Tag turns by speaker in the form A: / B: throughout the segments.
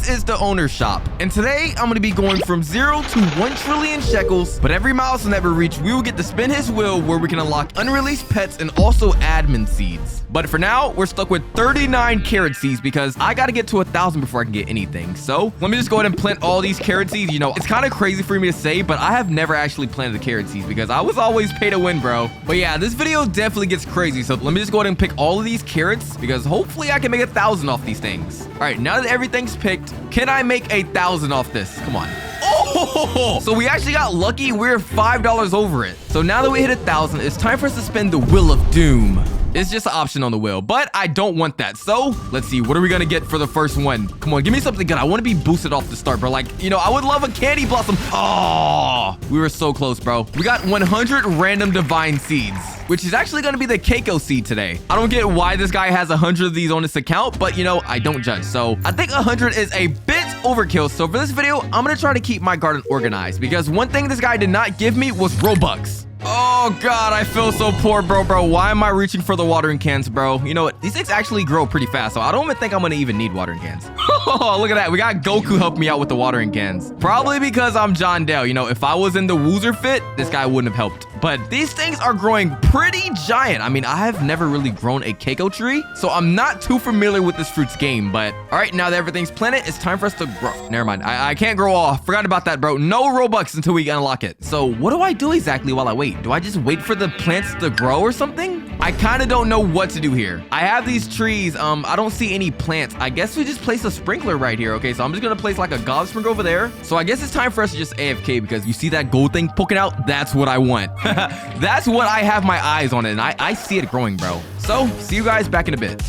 A: this is the owner's shop. And today, I'm going to be going from 0 to 1 trillion shekels. But every milestone that we reach, we will get to spin his wheel where we can unlock unreleased pets and also admin seeds. But for now, we're stuck with 39 carrot seeds because I got to get to 1,000 before I can get anything. So let me just go ahead and plant all these carrot seeds. You know, it's kind of crazy for me to say, but I have never actually planted the carrot seeds because I was always pay to win, bro. But yeah, this video definitely gets crazy. So let me just go ahead and pick all of these carrots because hopefully I can make 1,000 off these things. All right, now that everything's picked, can I make 1,000 off this? Come on. Oh, so we actually got lucky. We're $5 over it. So now that we hit 1,000, it's time for us to spin the Wheel of Doom. It's just an option on the wheel, but I don't want that. So let's see, what are we gonna get for the first one? Come on, give me something good. I want to be boosted off the start, bro. Like, you know, I would love a candy blossom. Oh, we were so close, bro. We got 100 random divine seeds, which is actually gonna be the Keiko seed today. I don't get why this guy has 100 of these on his account, but you know, I don't judge. So I think 100 is a bit overkill. So for this video, I'm gonna try to keep my garden organized because one thing this guy did not give me was Robux. Oh god, I feel so poor, bro. Why am I reaching for the watering cans, bro? You know what? These things actually grow pretty fast, so I don't even think I'm gonna even need watering cans. Oh, look at that. We got Goku helping me out with the watering cans. Probably because I'm John Dale. You know, if I was in the Woozerbloxyt, this guy wouldn't have helped. But these things are growing pretty giant. I mean, I have never really grown a Keiko tree, so I'm not too familiar with this fruit's game. But all right, now that everything's planted, it's time for us to grow. Never mind. I can't grow all. Forgot about that, bro. No Robux until we unlock it. So what do I do exactly while I wait? Do I just wait for the plants to grow or something? I kind of don't know what to do here. I have these trees. I don't see any plants. I guess we just place a sprinkler right here. Okay, so I'm just gonna place like a god sprinkler over there. So I guess it's time for us to just AFK because you see that gold thing poking out? That's what I want. That's what I have my eyes on it, and I see it growing, bro. So see you guys back in a bit.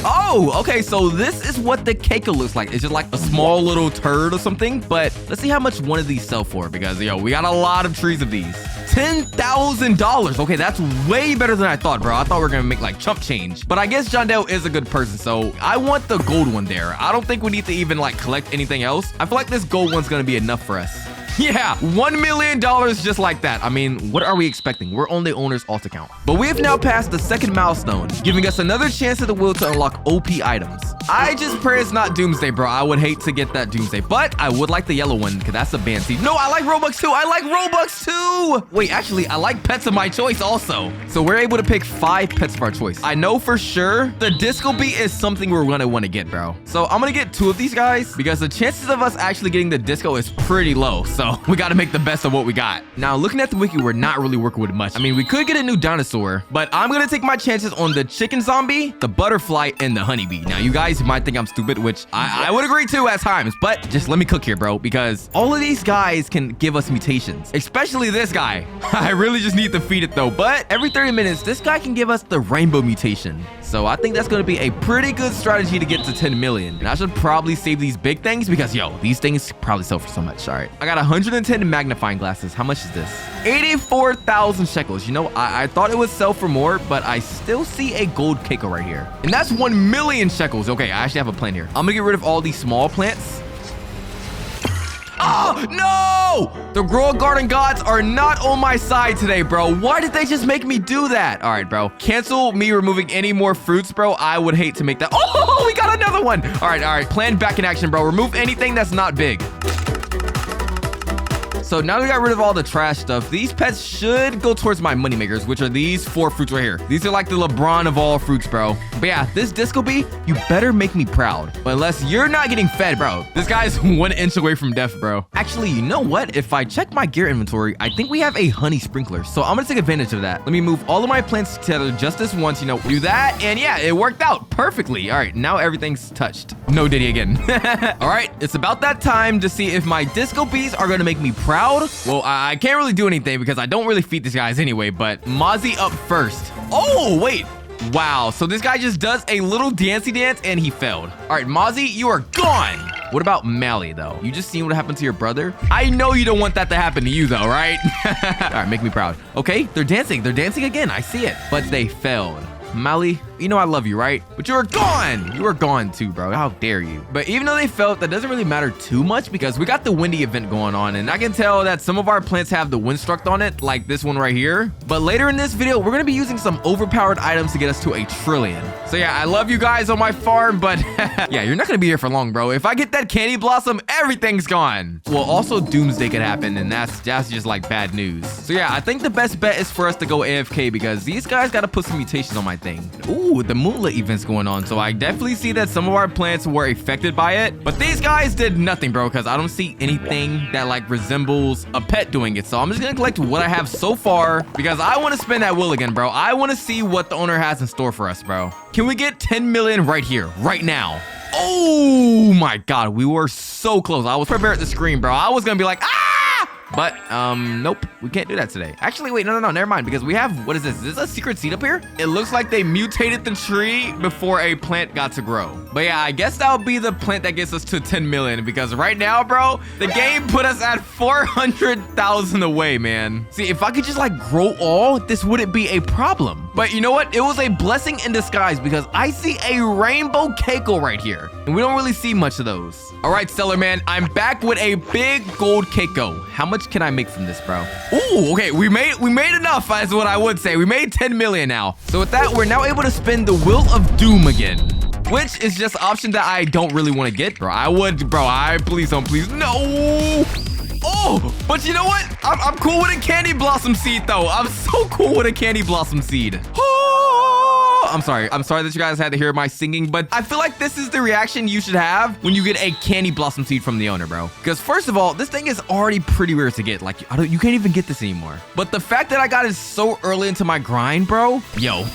A: Oh, okay, so this is what the Keiko looks like. It's just like a small little turd or something, but let's see how much one of these sell for because, yo, we got a lot of trees of these. $10,000. Okay, that's way better than I thought, bro. I thought we were gonna make like chump change, but I guess John Dale is a good person, so I want the gold one there. I don't think we need to even like collect anything else. I feel like this gold one's gonna be enough for us. Yeah, $1 million just like that. I mean, what are we expecting? We're on the owner's alt account. But we have now passed the second milestone, giving us another chance at the wheel to unlock OP items. I just pray it's not Doomsday, bro. I would hate to get that Doomsday, but I would like the yellow one because that's a band seed. No, I like Robux too. I like Robux too. Wait, actually, I like pets of my choice also. So we're able to pick 5 pets of our choice. I know for sure the Disco Beat is something we're gonna want to get, bro. So I'm gonna get 2 of these guys because the chances of us actually getting the Disco is pretty low. So we got to make the best of what we got. Now, looking at the wiki, we're not really working with much. I mean, we could get a new dinosaur, but I'm going to take my chances on the chicken zombie, the butterfly, and the honeybee. Now, you guys might think I'm stupid, which I would agree to at times, but just let me cook here, bro, because all of these guys can give us mutations, especially this guy. I really just need to feed it though, but every 30 minutes, this guy can give us the rainbow mutation. So I think that's going to be a pretty good strategy to get to 10 million. And I should probably save these big things because, yo, these things probably sell for so much. All right, I got 110 magnifying glasses. How much is this? 84,000 shekels. You know, I thought it would sell for more, but I still see a gold Keiko right here. And that's 1 million shekels. Okay, I actually have a plan here. I'm gonna get rid of all these small plants. Oh, no! The Grow Garden gods are not on my side today, bro. Why did they just make me do that? All right, bro. Cancel me removing any more fruits, bro. I would hate to make that. Oh, we got another one. All right. Plan back in action, bro. Remove anything that's not big. So now we got rid of all the trash stuff. These pets should go towards my moneymakers, which are these 4 fruits right here. These are like the LeBron of all fruits, bro. But yeah, this Disco Bee, you better make me proud. But unless you're not getting fed, bro. This guy's 1 inch away from death, bro. Actually, you know what? If I check my gear inventory, I think we have a honey sprinkler. So I'm gonna take advantage of that. Let me move all of my plants together just this once, you know, do that. And yeah, it worked out perfectly. All right, now everything's touched. No Diddy again. All right, it's about that time to see if my Disco Bees are gonna make me proud. Well, I can't really do anything because I don't really feed these guys anyway, but Mozzie up first. Oh, wait. Wow, so this guy just does a little dancey dance and he failed. All right, Mozzie, you are gone. What about Mally, though? You just seen what happened to your brother? I know you don't want that to happen to you, though, right? All right, make me proud. Okay, they're dancing. They're dancing again. I see it, but they failed. Mally, You know I love you, right? But you are gone. You are gone too, bro. How dare you? But even though they failed, that doesn't really matter too much because we got the windy event going on. And I can tell that some of our plants have the windstruct on it, like this one right here. But later in this video, we're going to be using some overpowered items to get us to 1 trillion. So yeah, I love you guys on my farm, but yeah, you're not going to be here for long, bro. If I get that candy blossom, everything's gone. Well, also doomsday could happen, and that's just like bad news. So yeah, I think the best bet is for us to go AFK because these guys got to put some mutations on my thing. Ooh, the moonlit event's going on. So I definitely see that some of our plants were affected by it, but these guys did nothing, bro, because I don't see anything that like resembles a pet doing it. So I'm just going to collect what I have so far because I want to spin that wheel again, bro. I want to see what the owner has in store for us, bro. Can we get 10 million right here, right now? Oh my God, we were so close. I was prepared to scream, bro. I was gonna be like, ah! But, nope, we can't do that today. Actually, wait, no, never mind, because we have, what is this? Is this a secret seed up here? It looks like they mutated the tree before a plant got to grow. But yeah, I guess that'll be the plant that gets us to 10 million, because right now, bro, the game put us at 400,000 away, man. See, if I could just like grow all, this wouldn't be a problem. But you know what? It was a blessing in disguise because I see a rainbow keiko right here, and we don't really see much of those. All right, seller man, I'm back with a big gold keiko. How much can I make from this, bro? Ooh, okay, we made enough, is what I would say. We made 10 million now. So with that, we're now able to spin the Wheel of Doom again, which is just an option that I don't really want to get, bro. Please don't, please. No. Oh, but you know what? I'm cool with a candy blossom seed, though. I'm so cool with a candy blossom seed. I'm sorry that you guys had to hear my singing, but I feel like this is the reaction you should have when you get a candy blossom seed from the owner, bro. Because first of all, this thing is already pretty rare to get. Like, you can't even get this anymore. But the fact that I got it so early into my grind, bro, yo,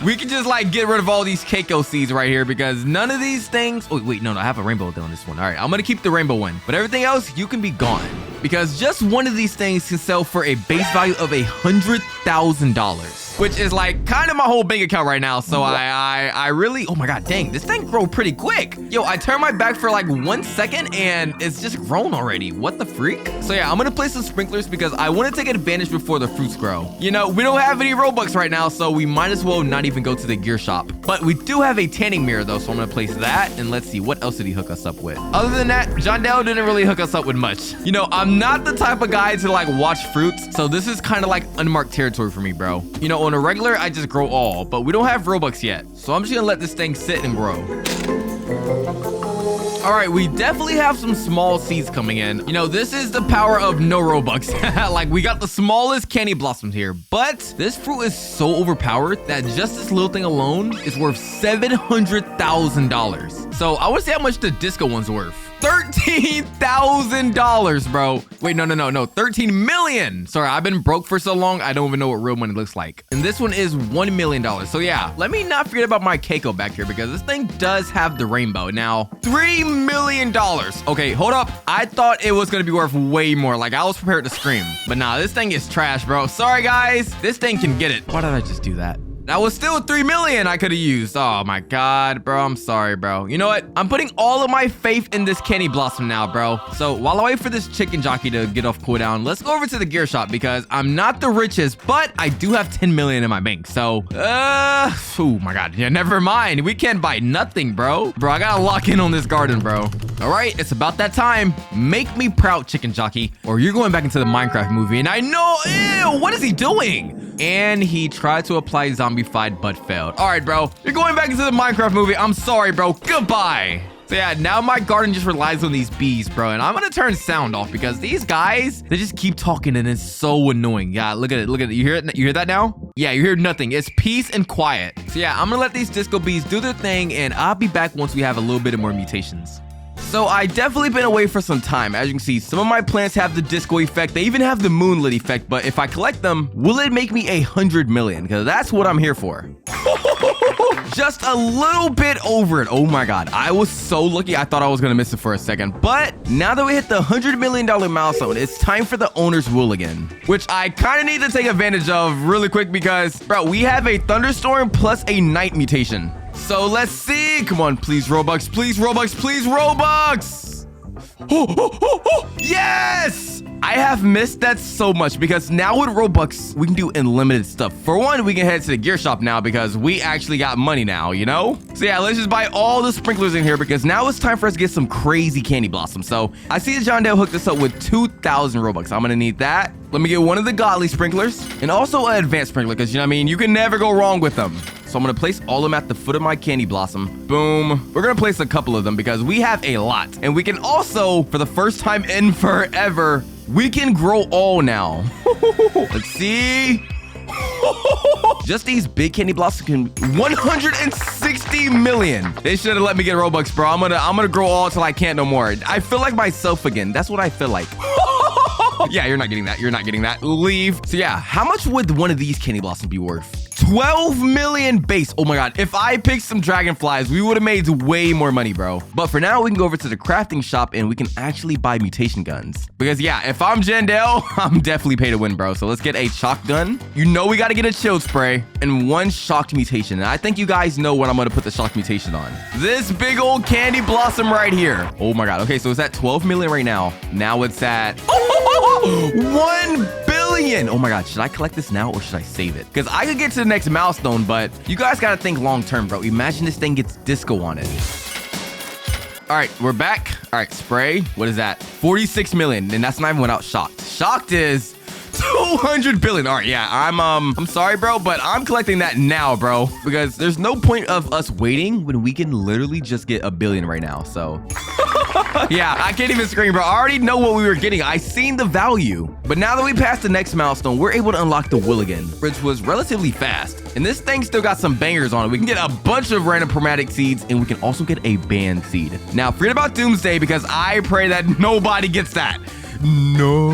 A: we can just like get rid of all these keiko seeds right here because none of these things. Oh, wait, no, I have a rainbow on this one. All right, I'm gonna keep the rainbow one, but everything else, you can be gone. Because just one of these things can sell for a base value of $100,000, which is like kind of my whole bank account right now. So I really, oh my God, dang, this thing grew pretty quick. Yo, I turned my back for like 1 second and it's just grown already. What the freak? So yeah, I'm gonna place some sprinklers because I want to take advantage before the fruits grow. You know, we don't have any Robux right now, so we might as well not even go to the gear shop. But we do have a tanning mirror though, so I'm gonna place that. And let's see, what else did he hook us up with? Other than that, John Dale didn't really hook us up with much. You know, I'm not the type of guy to like watch fruits, so this is kind of like unmarked territory for me, bro. You know, on a regular, I just grow all, but we don't have Robux yet, so I'm just gonna let this thing sit and grow. All right, we definitely have some small seeds coming in. You know, this is the power of no Robux. Like, we got the smallest candy blossoms here, but this fruit is so overpowered that just this little thing alone is worth $700,000. So I want to see how much the disco one's worth. $13,000, bro. Wait, no, 13 million. Sorry, I've been broke for so long, I don't even know what real money looks like. And this one is $1 million. So yeah, let me not forget about my keiko back here because this thing does have the rainbow. Now, $3 million. Okay, hold up. I thought it was gonna be worth way more. Like, I was prepared to scream. But nah, this thing is trash, bro. Sorry, guys. This thing can get it. Why did I just do that? That was still 3 million I could have used. Oh my God, bro. I'm sorry, bro. You know what? I'm putting all of my faith in this candy blossom now, bro. So while I wait for this chicken jockey to get off cooldown, let's go over to the gear shop because I'm not the richest, but I do have 10 million in my bank. So, oh my God. Yeah, never mind. We can't buy nothing, bro. Bro, I gotta lock in on this garden, bro. All right, it's about that time. Make me proud, chicken jockey, or you're going back into the Minecraft movie. And I know, ew, what is he doing? And he tried to apply zombified but failed. All right, bro. You're going back into the Minecraft movie. I'm sorry, bro. Goodbye. So yeah, now my garden just relies on these bees, bro. And I'm going to turn sound off because these guys, they just keep talking and it's so annoying. Yeah, look at it. Look at it. You hear it? You hear that now? Yeah, you hear nothing. It's peace and quiet. So yeah, I'm going to let these disco bees do their thing and I'll be back once we have a little bit of more mutations. So I definitely been away for some time. As you can see, some of my plants have the disco effect. They even have the moonlit effect. But if I collect them, will it make me 100 million? Because that's what I'm here for. Just a little bit over it. Oh my God. I was so lucky. I thought I was going to miss it for a second. But now that we hit the $100 million milestone, it's time for the owner's will again, which I kind of need to take advantage of really quick because, bro, we have a thunderstorm plus a night mutation. So let's see. Come on, please, Robux. Please, Robux. Please, Robux. Yes! I have missed that so much because now with Robux, we can do unlimited stuff. For one, we can head to the gear shop now because we actually got money now, you know? So yeah, let's just buy all the sprinklers in here because now it's time for us to get some crazy candy blossoms. So I see that John Dale hooked us up with 2,000 Robux. I'm gonna need that. Let me get one of the godly sprinklers and also an advanced sprinkler because, you know what I mean? You can never go wrong with them. So I'm going to place all of them at the foot of my candy blossom. Boom. We're going to place a couple of them because we have a lot. And we can also, for the first time in forever, we can grow all now. Let's see. Just these big candy blossoms can 160 million. They should have let me get Robux, bro. I'm gonna grow all till I can't no more. I feel like myself again. That's what I feel like. Yeah, you're not getting that. You're not getting that. Leave. So yeah, how much would one of these candy blossoms be worth? 12 million base. Oh my god. If I picked some dragonflies, we would have made way more money, bro. But for now, we can go over to the crafting shop and we can actually buy mutation guns. Because yeah, if I'm Jandel, I'm definitely pay to win, bro. So let's get a shock gun. You know we got to get a chill spray and one shocked mutation. And I think you guys know what I'm going to put the shocked mutation on. This big old candy blossom right here. Oh my god. Okay, so it's at 12 million right now. Now it's at 1 billion. Oh my god, should I collect this now or should I save it? Because I could get to the next milestone, but you guys got to think long term, bro. Imagine this thing gets disco on it. All right, we're back. All right, spray. What is that? 46 million. And that's not even without shocked. Shocked is 200 billion. All right, yeah, I'm sorry, bro, but I'm collecting that now, bro, because there's no point of us waiting when we can literally just get a billion right now. So yeah, I can't even scream, bro. I already know what we were getting. I seen the value. But now that we passed the next milestone, we're able to unlock the will again, which was relatively fast. And this thing still got some bangers on it. We can get a bunch of random chromatic seeds, and we can also get a band seed. Now, forget about Doomsday, because I pray that nobody gets that. No.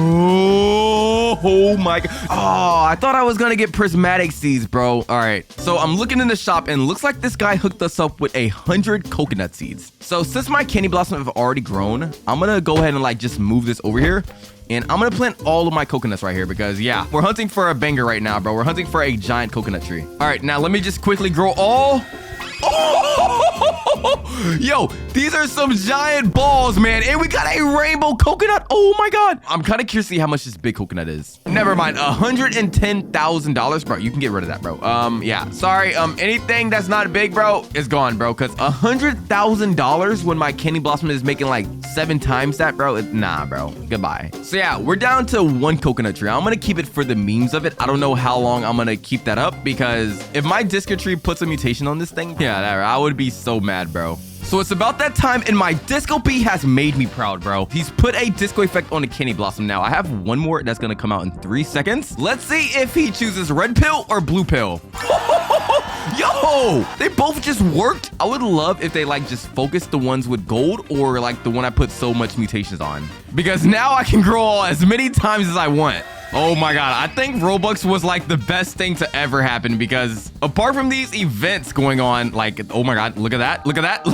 A: Oh my god. Oh, I thought I was gonna get prismatic seeds, bro. All right, so I'm looking in the shop and looks like this guy hooked us up with 100 coconut seeds. So since my candy blossom have already grown, I'm gonna go ahead and like just move this over here. And I'm gonna plant all of my coconuts right here because yeah, we're hunting for a banger right now, bro. We're hunting for a giant coconut tree. All right, now let me just quickly grow all. Oh, yo, these are some giant balls, man. And we got a rainbow coconut. Oh my god. I'm kind of curious to see how much this big coconut is. Never mind. $110,000, bro. You can get rid of that, bro. Yeah, sorry. Anything that's not big, bro, is gone, bro. Because $100,000 when my candy blossom is making like 7 times that, bro. Nah, bro. Goodbye. So yeah, we're down to 1 coconut tree. I'm gonna keep it for the memes of it. I don't know how long I'm gonna keep that up because if my disco tree puts a mutation on this thing, yeah, I would be so mad, bro. So it's about that time, and my Disco P has made me proud, bro. He's put a disco effect on the candy blossom. Now I have one more that's gonna come out in 3 seconds. Let's see if he chooses red pill or blue pill. Yo, they both just worked. I would love if they like just focused the ones with gold or like the one I put so much mutations on, because now I can grow as many times as I want. Oh my god, I think Roblox was like the best thing to ever happen because apart from these events going on, like, oh my god, look at that. Look at that.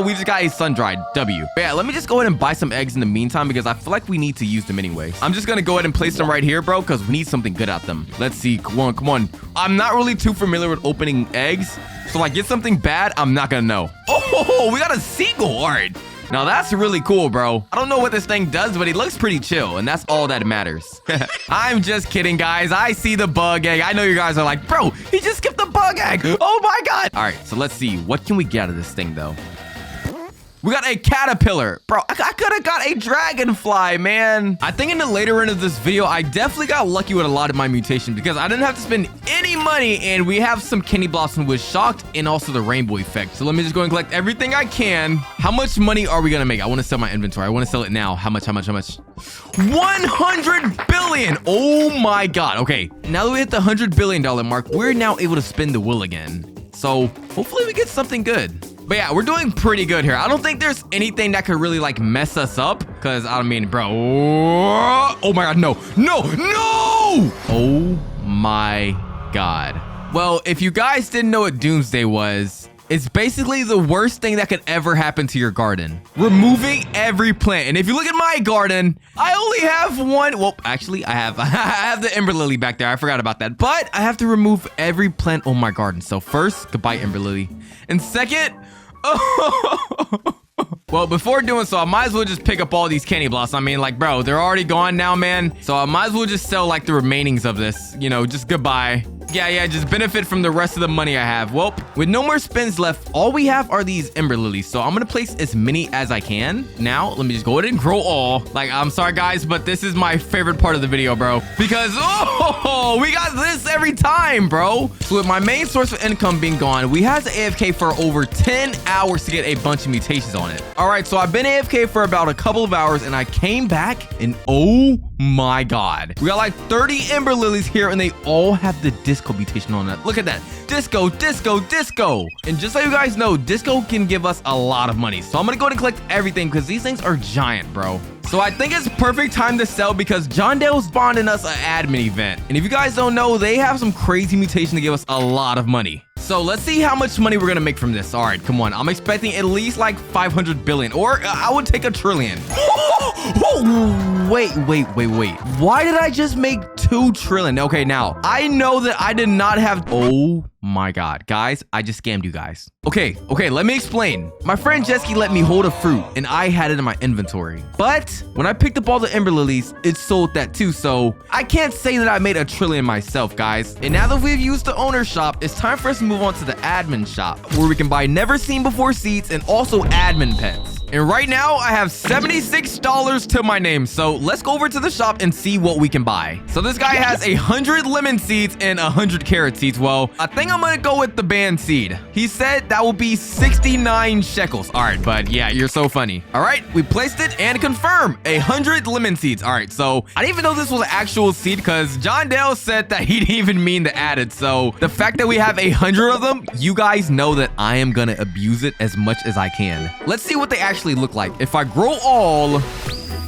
A: We just got a sun-dried W. But yeah, let me just go ahead and buy some eggs in the meantime because I feel like we need to use them anyway. I'm just gonna go ahead and place them right here, bro, because we need something good at them. Let's see. Come on, come on. I'm not really too familiar with opening eggs, so like get something bad, I'm not gonna know. Oh, we got a seagull. All right. Now that's really cool, bro. I don't know what this thing does, but he looks pretty chill, and that's all that matters. I'm just kidding, guys. I see the bug egg. I know you guys are like, bro, he just skipped the bug egg. Oh my god. All right, so let's see. What can we get out of this thing, though? We got a caterpillar. Bro, I could have got a dragonfly, man. I think in the later end of this video, I definitely got lucky with a lot of my mutation because I didn't have to spend any money, and we have some candy blossom with shocked and also the rainbow effect. So let me just go and collect everything I can. How much money are we gonna make? I want to sell my inventory. I want to sell it now. How much? 100 billion. Oh my god. Okay, now that we hit the $100 billion mark, we're now able to spin the wheel again. So hopefully we get something good. But yeah, we're doing pretty good here. I don't think there's anything that could really like mess us up because I mean, bro. Oh my god, no. Oh my god. Well, if you guys didn't know what Doomsday was, it's basically the worst thing that could ever happen to your garden. Removing every plant. And if you look at my garden, I only have one. Well, actually, I have the Ember Lily back there. I forgot about that. But I have to remove every plant on my garden. So first, goodbye, Ember Lily. And second, Well, before doing so, I might as well just pick up all these candy blossoms. I mean, like, bro, they're already gone now, man. So I might as well just sell like the remainings of this, you know, just goodbye. Yeah, just benefit from the rest of the money I have. Well, with no more spins left, all we have are these ember lilies. So I'm gonna place as many as I can. Now, let me just go ahead and grow all. Like, I'm sorry, guys, but this is my favorite part of the video, bro. Because, oh, we got this every time, bro. So with my main source of income being gone, we had to AFK for over 10 hours to get a bunch of mutations on it. All right, so I've been AFK for about a couple of hours, and I came back, and oh my God. We got like 30 ember lilies here, and they all have the disco mutation on it. Look at that. Disco, disco, disco. And just so you guys know, disco can give us a lot of money. So I'm gonna go ahead and collect everything because these things are giant, bro. So I think it's perfect time to sell because John Dale spawned in us an admin event. And if you guys don't know, they have some crazy mutation to give us a lot of money. So let's see how much money we're gonna make from this. All right, come on. I'm expecting at least like 500 billion, or I would take a trillion. Wait. Why did I just make 2 trillion? Okay, now I know that I did not have. Oh my God, guys, I just scammed you guys. Okay, let me explain. My friend Jesky let me hold a fruit and I had it in my inventory. But when I picked up all the ember lilies, it sold that too. So I can't say that I made a trillion myself, guys. And now that we've used the owner shop, it's time for us to move on to the admin shop where we can buy never seen before seeds and also admin pets. And right now I have $76 to my name. So let's go over to the shop and see what we can buy. So this guy has 100 lemon seeds and 100 carrot seeds. Well, I think I'm gonna go with the band seed. He said that will be 69 shekels. All right, bud. Yeah, you're so funny. All right, we placed it and confirm 100 lemon seeds. All right, so I didn't even know this was an actual seed because John Dale said that he didn't even mean to add it. So the fact that we have 100 of them, you guys know that I am gonna abuse it as much as I can. Let's see what they actually look like. If I grow all...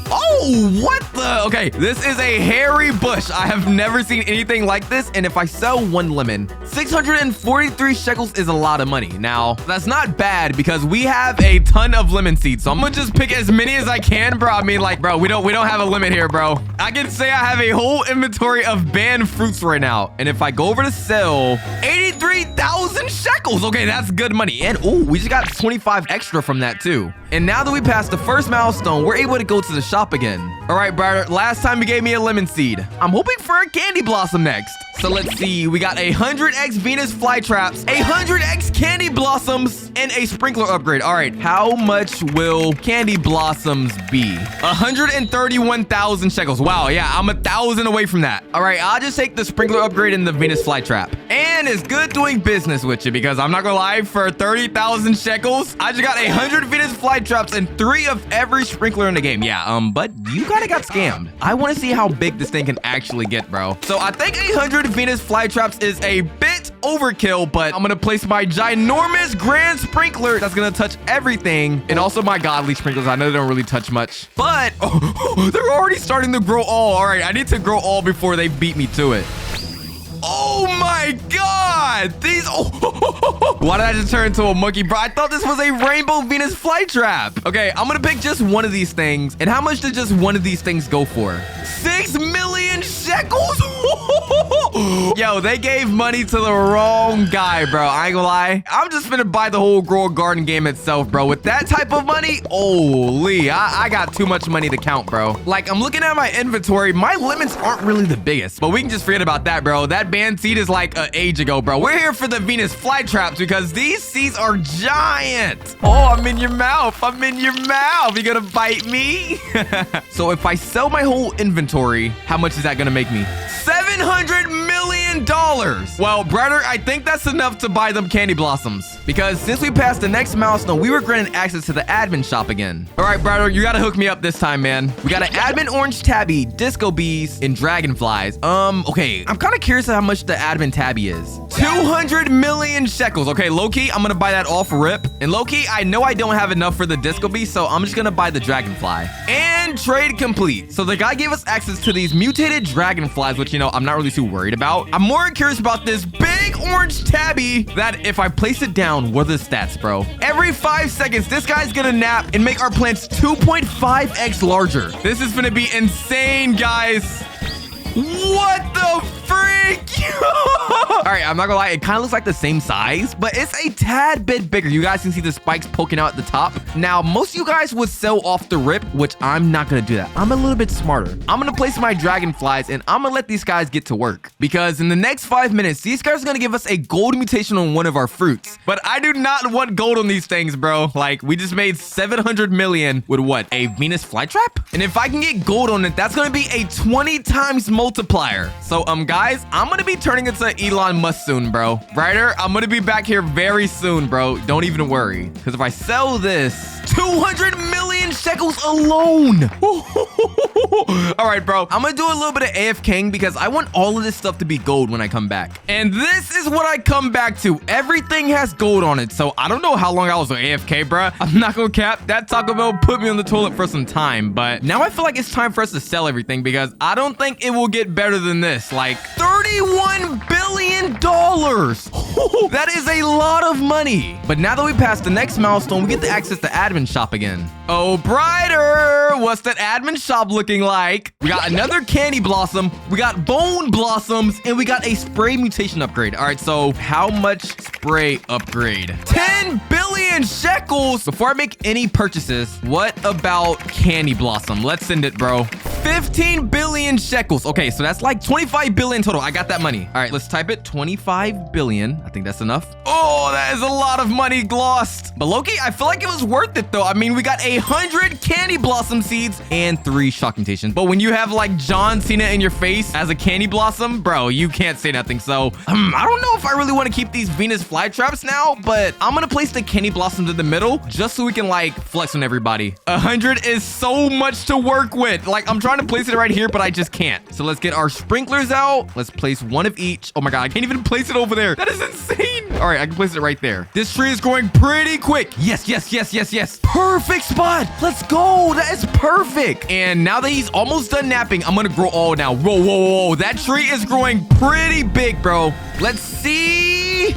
A: Oh, what the? Okay, this is a hairy bush. I have never seen anything like this. And if I sell 1 lemon, 643 shekels is a lot of money. Now, that's not bad because we have a ton of lemon seeds. So I'm gonna just pick as many as I can, bro. I mean, like, bro, we don't have a limit here, bro. I can say I have a whole inventory of banned fruits right now. And if I go over to sell, 83,000 shekels. Okay, that's good money. And oh, we just got 25 extra from that too. And now that we passed the first milestone, we're able to go to the shop again. All right, brother, last time you gave me a lemon seed. I'm hoping for a candy blossom next. So let's see, we got 100x Venus flytraps, 100x candy blossoms, and a sprinkler upgrade. All right, how much will candy blossoms be? 131,000 shekels. Wow, yeah, I'm 1,000 away from that. All right, I'll just take the sprinkler upgrade and the Venus flytrap. And it's good doing business with you because I'm not gonna lie, for 30,000 shekels, I just got 100 Venus flytraps and 3 of every sprinkler in the game. Yeah, but you kind of got scammed. I want to see how big this thing can actually get, bro. So I think 100 Venus flytraps is a bit overkill, but I'm gonna place my ginormous grand sprinkler that's gonna touch everything, and also my godly sprinklers. I know they don't really touch much, but they're already starting to grow all right. I need to grow all before they beat me to it. Oh my God! These... Why did I just turn into a monkey, bro? I thought this was a rainbow Venus flytrap. Okay, I'm gonna pick just one of these things. And how much did just one of these things go for? 6 million shekels? Yo, they gave money to the wrong guy, bro. I ain't gonna lie. I'm just gonna buy the whole Grow a Garden game itself, bro. With that type of money, holy, I got too much money to count, bro. Like, I'm looking at my inventory. My lemons aren't really the biggest, but we can just forget about that, bro. That band seed is like an age ago, bro. We're here for the Venus flytraps because these seeds are giant. Oh, I'm in your mouth. I'm in your mouth. You gonna bite me? So if I sell my whole inventory, how much is that gonna make me? $700 million. Well, brother, I think that's enough to buy them candy blossoms because since we passed the next milestone, we were granted access to the admin shop again. All right, brother, you gotta hook me up this time, man. We got an admin orange tabby, disco bees, and dragonflies. Okay, I'm kind of curious how much the admin tabby is. 200 million shekels. Okay, low-key, I'm gonna buy that off rip. And low-key, I know I don't have enough for the disco bee, so I'm just gonna buy the dragonfly. And trade complete. So the guy gave us access to these mutated dragonflies, which, you know, I'm not really too worried about. I'm more curious about this big orange tabby that if I place it down, what are the stats, bro? Every 5 seconds, this guy's gonna nap and make our plants 2.5x larger. This is gonna be insane, guys. What the freak? All right, I'm not gonna lie. It kind of looks like the same size, but it's a tad bit bigger. You guys can see the spikes poking out at the top. Now, most of you guys would sell off the rip, which I'm not gonna do that. I'm a little bit smarter. I'm gonna place my dragonflies, and I'm gonna let these guys get to work. Because in the next 5 minutes, these guys are gonna give us a gold mutation on one of our fruits. But I do not want gold on these things, bro. Like, we just made 700 million with what? A Venus flytrap? And if I can get gold on it, that's gonna be a 20 times multiplier. So, guys, I'm gonna be turning into Elon Musk soon, bro. Ryder, I'm gonna be back here very soon, bro. Don't even worry. Because if I sell this, 200 million shekels alone. All right, bro. I'm gonna do a little bit of AFKing because I want all of this stuff to be gold when I come back. And this is what I come back to. Everything has gold on it. So I don't know how long I was on AFK, bro. I'm not gonna cap. That Taco Bell put me on the toilet for some time. But now I feel like it's time for us to sell everything because I don't think it will get better than this. Like $31 billion. That is a lot of money. But now that we passed the next milestone, we get to access the admin shop again. Oh, brighter. What's that admin shop looking like? We got another candy blossom. We got bone blossoms. And we got a spray mutation upgrade. All right, so how much spray upgrade? 10 billion shekels. Before I make any purchases, what about candy blossom? Let's send it, bro. 15 billion shekels. Okay, so that's like 25 billion total. I got that money. All right, let's type it. 25 billion. I think that's enough. Oh, that is a lot of money lost. But Loki, I feel like it was worth it though. I mean, we got 100 candy blossom seeds and 3 shock mutations. But when you have like John Cena in your face as a candy blossom, bro, you can't say nothing. So I don't know if I really want to keep these Venus flytraps now, but I'm gonna place the candy blossoms in the middle just so we can like flex on everybody. 100 is so much to work with. Like, I'm trying to place it right here, but I just can't. So let's get our sprinklers out. Let's place one of each. Oh my god, I can't even place it over there. That is insane. All right, I can place it right there. This tree is growing pretty quick. Yes, yes, yes, yes, yes. Perfect spot. Let's go. That is perfect. And now that he's almost done napping, I'm gonna grow all now. Whoa, whoa, whoa. That tree is growing pretty big, bro. Let's see.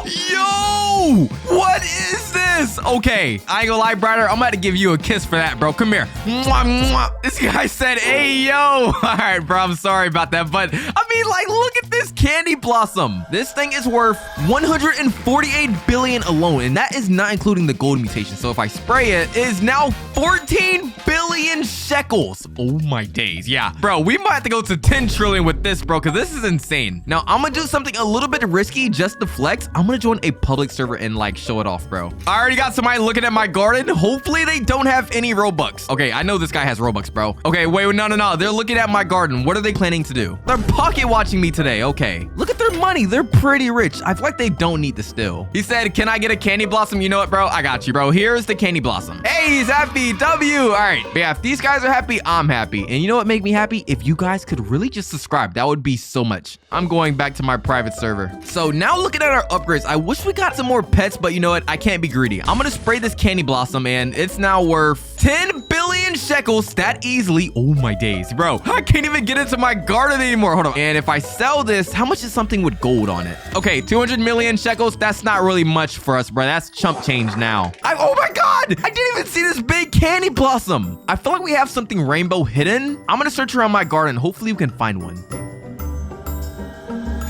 A: Yo, what is this? Okay, I ain't gonna lie, brother. I'm about to give you a kiss for that, bro. Come here. Mwah, mwah. This guy said, hey, yo. All right, bro, I'm sorry about that. But I mean, like, look at this candy blossom. This thing is worth 148 billion alone. And that is not including the gold mutation. So if I spray it, it is now 14 billion shekels. Oh my days. Yeah, bro, we might have to go to 10 trillion with this, bro, because this is insane. Now, I'm gonna do something a little bit risky just to flex. I'm gonna join a public server and like show it off, bro. I already got somebody looking at my garden. Hopefully they don't have any Robux. Okay, I know this guy has Robux, bro. Okay, wait, no. They're looking at my garden. What are they planning to do? They're pocket watching me today. Okay, look at their money. They're pretty rich. I feel like they don't need to steal. He said, can I get a candy blossom? You know what, bro? I got you, bro. Here's the candy blossom. Hey, he's happy. W. All right. But yeah, if these guys are happy, I'm happy. And you know what make me happy? If you guys could really just subscribe, that would be so much. I'm going back to my private server. So now looking at our upgrades, I wish we got some more pets, but you know what? I can't be greedy. I'm gonna spray this candy blossom and it's now worth 10 billion shekels that easily. Oh my days, bro. I can't even get into my garden anymore. Hold on. And if I sell this, how much is something with gold on it? Okay, 200 million shekels. That's not really much for us, bro. That's chump change now. Oh my god! I didn't even see this big candy blossom. I feel like we have something rainbow hidden. I'm gonna search around my garden. Hopefully we can find one.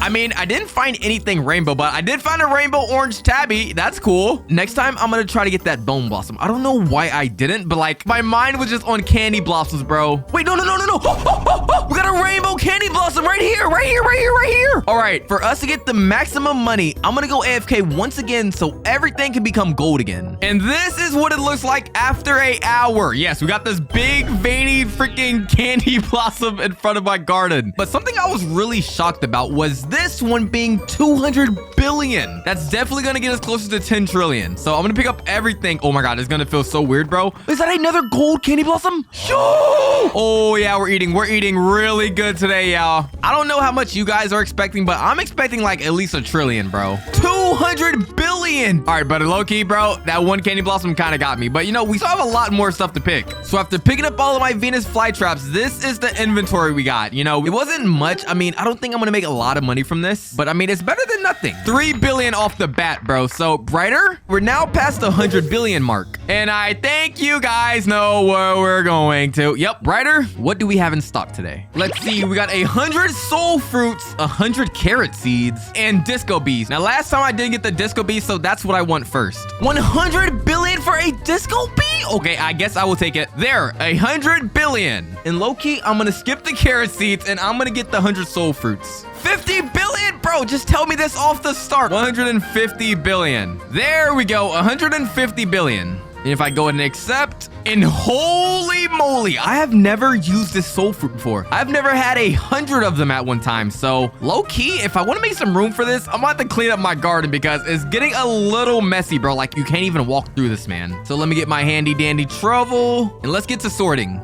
A: I mean, I didn't find anything rainbow, but I did find a rainbow orange tabby. That's cool. Next time, I'm gonna try to get that bone blossom. I don't know why I didn't, but like, my mind was just on candy blossoms, bro. Wait, no. We got a rainbow candy blossom right here. All right, for us to get the maximum money, I'm gonna go AFK once again so everything can become gold again. And this is what it looks like after an hour. Yes, we got this big, veiny, freaking candy blossom in front of my garden. But something I was really shocked about was this one being 200 billion. That's definitely gonna get us closer to 10 trillion. So I'm gonna pick up everything. Oh my god, it's gonna feel so weird, bro. Is that another gold candy blossom? Oh yeah, we're eating really good today, y'all. I don't know how much you guys are expecting, but I'm expecting like at least 1 trillion, bro. 2 200 billion. All right, but low-key, bro, that one candy blossom kind of got me. But, you know, we still have a lot more stuff to pick. So after picking up all of my Venus flytraps, this is the inventory we got. You know, it wasn't much. I mean, I don't think I'm going to make a lot of money from this. But, I mean, it's better than nothing. 3 billion off the bat, bro. So, Brighter, we're now past the 100 billion mark. And I think you guys know where we're going to. Yep, Brighter, what do we have in stock today? Let's see. We got 100 soul fruits, 100 carrot seeds, and disco bees. Now, last time I didn't get the disco bees, so that's what I want first. 100 billion for a disco bee? Okay, I guess I will take it. There, 100 billion. And low-key, I'm gonna skip the carrot seeds, and I'm gonna get the 100 soul fruits. 50 billion? Bro, just tell me this off the start. 150 billion. There we go, 150 billion. And if I go ahead and accept, and holy moly, I have never used this soul fruit before. I've never had 100 of them at one time. So low key, if I want to make some room for this, I'm about to clean up my garden because it's getting a little messy, bro. Like you can't even walk through this, man. So let me get my handy dandy shovel and let's get to sorting.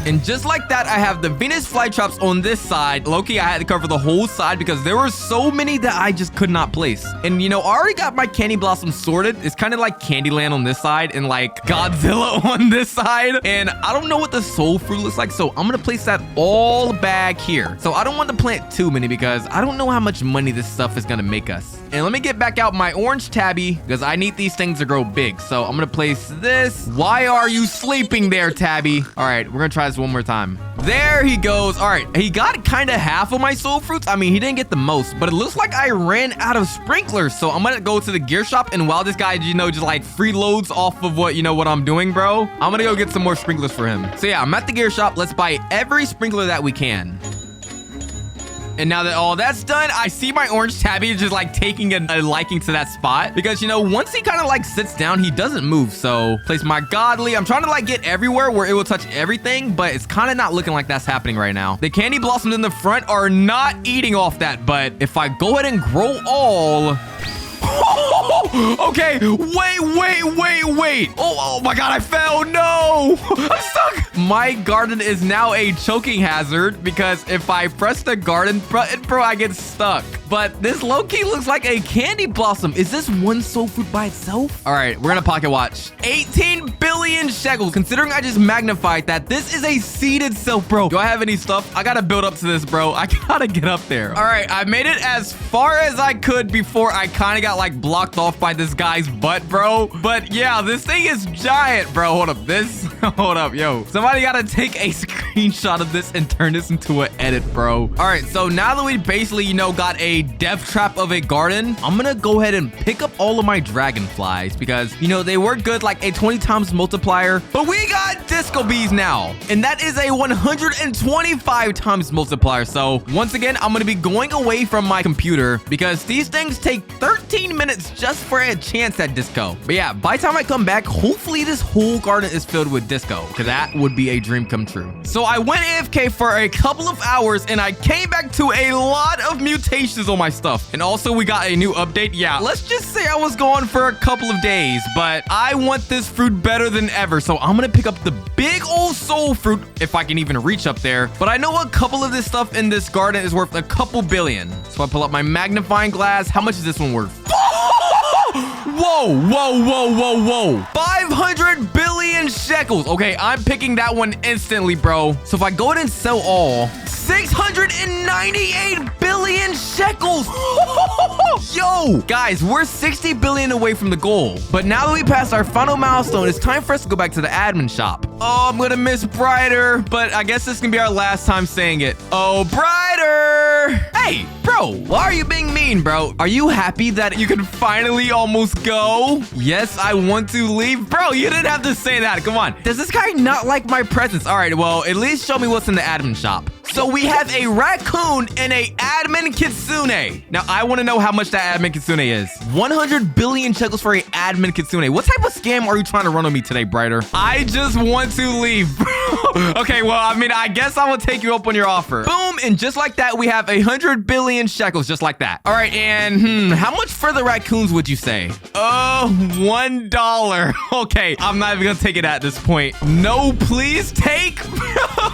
A: And just like that, I have the Venus flytraps on this side. Low-key, I had to cover the whole side because there were so many that I just could not place. And, you know, I already got my candy blossom sorted. It's kind of like Candyland on this side and like Godzilla on this side. And I don't know what the soul fruit looks like, so I'm going to place that all back here. So I don't want to plant too many because I don't know how much money this stuff is going to make us. And let me get back out my orange tabby because I need these things to grow big. So I'm going to place this. Why are you sleeping there, Tabby? All right, we're going to try this one more time. There he goes. All right, he got kind of half of my soul fruits. I mean, he didn't get the most, but it looks like I ran out of sprinklers. So I'm going to go to the gear shop. And while this guy, you know, just like freeloads off of what, you know, what I'm doing, bro, I'm going to go get some more sprinklers for him. So yeah, I'm at the gear shop. Let's buy every sprinkler that we can. And now that all that's done, I see my orange tabby just like taking a liking to that spot because, you know, once he kind of like sits down, he doesn't move. So place my godly. I'm trying to like get everywhere where it will touch everything, but it's kind of not looking like that's happening right now. The candy blossoms in the front are not eating off that, but if I go ahead and grow all... Okay, wait. Oh my God, I fell. No, I'm stuck. My garden is now a choking hazard because if I press the garden button, bro, I get stuck. But this low-key looks like a candy blossom. Is this one soul fruit by itself? All right, we're gonna pocket watch. 18 billion shekels. Considering I just magnified that, this is a seed itself, bro. Do I have any stuff? I gotta build up to this, bro. I gotta get up there. All right, I made it as far as I could before I kind of got like blocked off by this guy's butt, bro. But yeah, this thing is giant, bro. Hold up, this. Hold up, yo. Somebody gotta take a screenshot of this and turn this into an edit, bro. All right, so now that we basically, you know, got a death trap of a garden, I'm gonna go ahead and pick up all of my dragonflies because, you know, they were good, like a 20 times multiplier, but we got disco bees now, and that is a 125 times multiplier. So once again, I'm gonna be going away from my computer because these things take 13 minutes just for a chance at disco. But yeah, by the time I come back, hopefully this whole garden is filled with disco because that would be a dream come true. So I went AFK for a couple of hours and I came back to a lot of mutations on my stuff. And also we got a new update. Yeah, let's just say I was gone for a couple of days, but I want this fruit better than ever. So I'm gonna pick up the big old soul fruit if I can even reach up there. But I know a couple of this stuff in this garden is worth a couple billion. So I pull up my magnifying glass. How much is this one worth? Whoa. 500 billion shekels. Okay, I'm picking that one instantly, bro. So if I go ahead and sell all, 698 billion shekels. Yo, guys, we're 60 billion away from the goal. But now that we passed our final milestone, it's time for us to go back to the admin shop. Oh, I'm gonna miss Brighter, but I guess this can be our last time saying it. Oh, Brighter. Hey, bro, why are you being mean, bro? Are you happy that you can finally almost go? Yes, I want to leave. Bro, you didn't have to say that. Come on. Does this guy not like my presence? All right, well, at least show me what's in the admin shop. So we have a raccoon and a admin kitsune. Now, I want to know how much that admin kitsune is. 100 billion shekels for a admin kitsune. What type of scam are you trying to run on me today, Brighter? I just want to leave, bro. Okay, well, I mean, I guess I will take you up on your offer. Boom, and just like that, we have 100 billion shekels, just like that. All right, and how much for the raccoons would you say? Oh, $1. Okay, I'm not even gonna take it at this point. No, please take.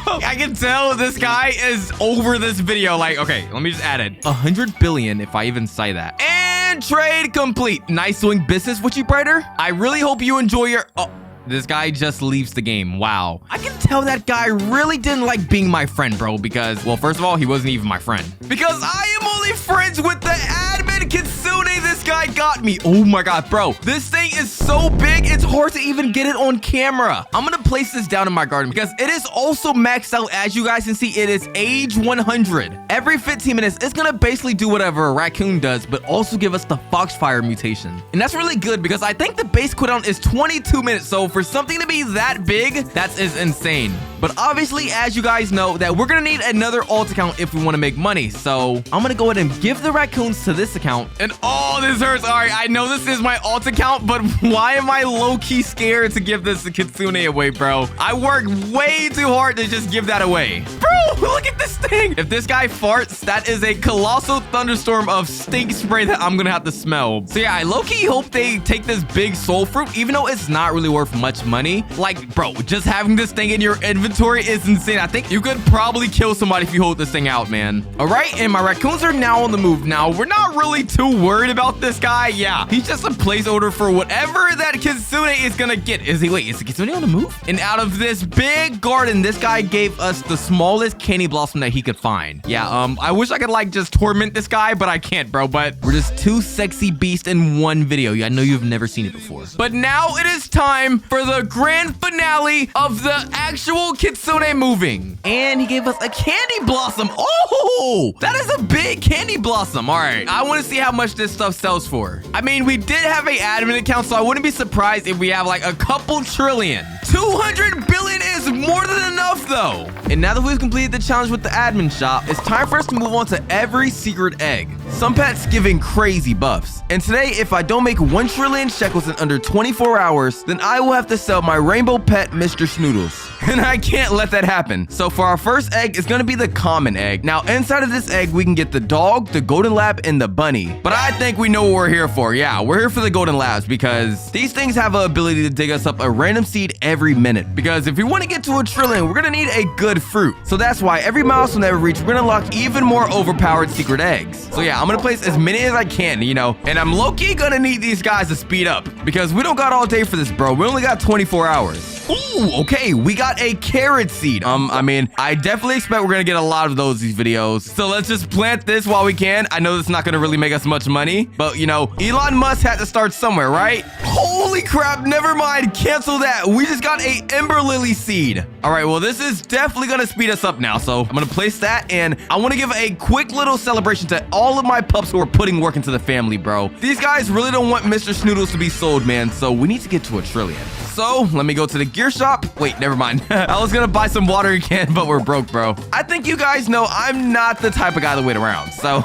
A: I can tell this guy guy is over this video. Like, okay, let me just add it. 100 billion, if I even say that. And trade complete. Nice doing business with you, Brighter. I really hope you enjoy your... Oh. This guy just leaves the game. Wow. I can tell that guy really didn't like being my friend, bro, because, well, first of all, he wasn't even my friend. Because I am only friends with the admin Kitsune. This guy got me. Oh my God, bro. This thing is so big, it's hard to even get it on camera. I'm gonna place this down in my garden because it is also maxed out. As you guys can see, it is age 100. Every 15 minutes, it's gonna basically do whatever a raccoon does, but also give us the Foxfire mutation. And that's really good because I think the base cooldown is 22 minutes. So for something to be that big, that is insane. But obviously, as you guys know, that we're gonna need another alt account if we want to make money. So I'm gonna go ahead and give the raccoons to this account. And oh, this hurts. All right, I know this is my alt account, but why am I low-key scared to give this to Kitsune away, bro? I worked way too hard to just give that away. Bro, look at this thing. If this guy farts, that is a colossal thunderstorm of stink spray that I'm gonna have to smell. So yeah, I low-key hope they take this big soul fruit, even though it's not really worth much money. Like, bro, just having this thing in your inventory is insane. I think you could probably kill somebody if you hold this thing out, man. All right, and my raccoons are now on the move. Now, we're not really too worried about this guy. Yeah, he's just a placeholder for whatever that Kitsune is gonna get. Is the Kitsune on the move? And out of this big garden, this guy gave us the smallest candy blossom that he could find. Yeah, I wish I could like just torment this guy, but I can't, bro. But we're just two sexy beasts in one video. I know you've never seen it before. But now it is time for the grand finale of the actual Kitsune moving. And he gave us a candy blossom. Oh, that is a big candy blossom. All right, I want to see how much this stuff sells for. I mean, we did have an admin account, so I wouldn't be surprised if we have like a couple trillion. 200 billion is more than enough though. And now that we've completed the challenge with the admin shop, it's time for us to move on to every secret egg. Some pets giving crazy buffs. And today, if I don't make 1 trillion shekels in under 24 hours, then I will have to sell my rainbow pet, Mr. Snoodles. And I can't let that happen. So for our first egg, it's gonna be the common egg. Now, inside of this egg, we can get the dog, the golden lab, and the bunny. But I think we know what we're here for. Yeah, we're here for the golden labs because these things have an ability to dig us up a random seed every minute. Because if we want to get to 1 trillion, we're gonna need a good fruit. So that's why every milestone that we reach, we're gonna unlock even more overpowered secret eggs. So yeah, I'm gonna place as many as I can, you know, and I'm low-key gonna need these guys to speed up because we don't got all day for this, bro. We only got 24 hours. Ooh, okay, we got a carrot seed. I mean, I definitely expect we're gonna get a lot of these videos. So let's just plant this while we can. I know it's not gonna really make us much money, but you know, Elon Musk had to start somewhere, right? Holy crap, never mind, cancel that. We just got a Ember Lily seed. All right, well, this is definitely gonna speed us up now. So I'm gonna place that, and I wanna give a quick little celebration to all of my pups who are putting work into the family, bro. These guys really don't want Mr. Snoodles to be sold, man. So we need to get to 1 trillion. So let me go to the gear shop. Wait, never mind. I was gonna buy some water again, but we're broke, bro. I think you guys know I'm not the type of guy to wait around. So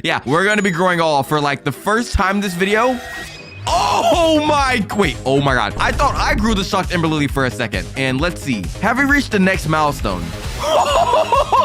A: yeah, we're gonna be growing all for like the first time this video. Oh my, wait, oh my God. I thought I grew the shocked Ember Lily for a second. And let's see, have we reached the next milestone?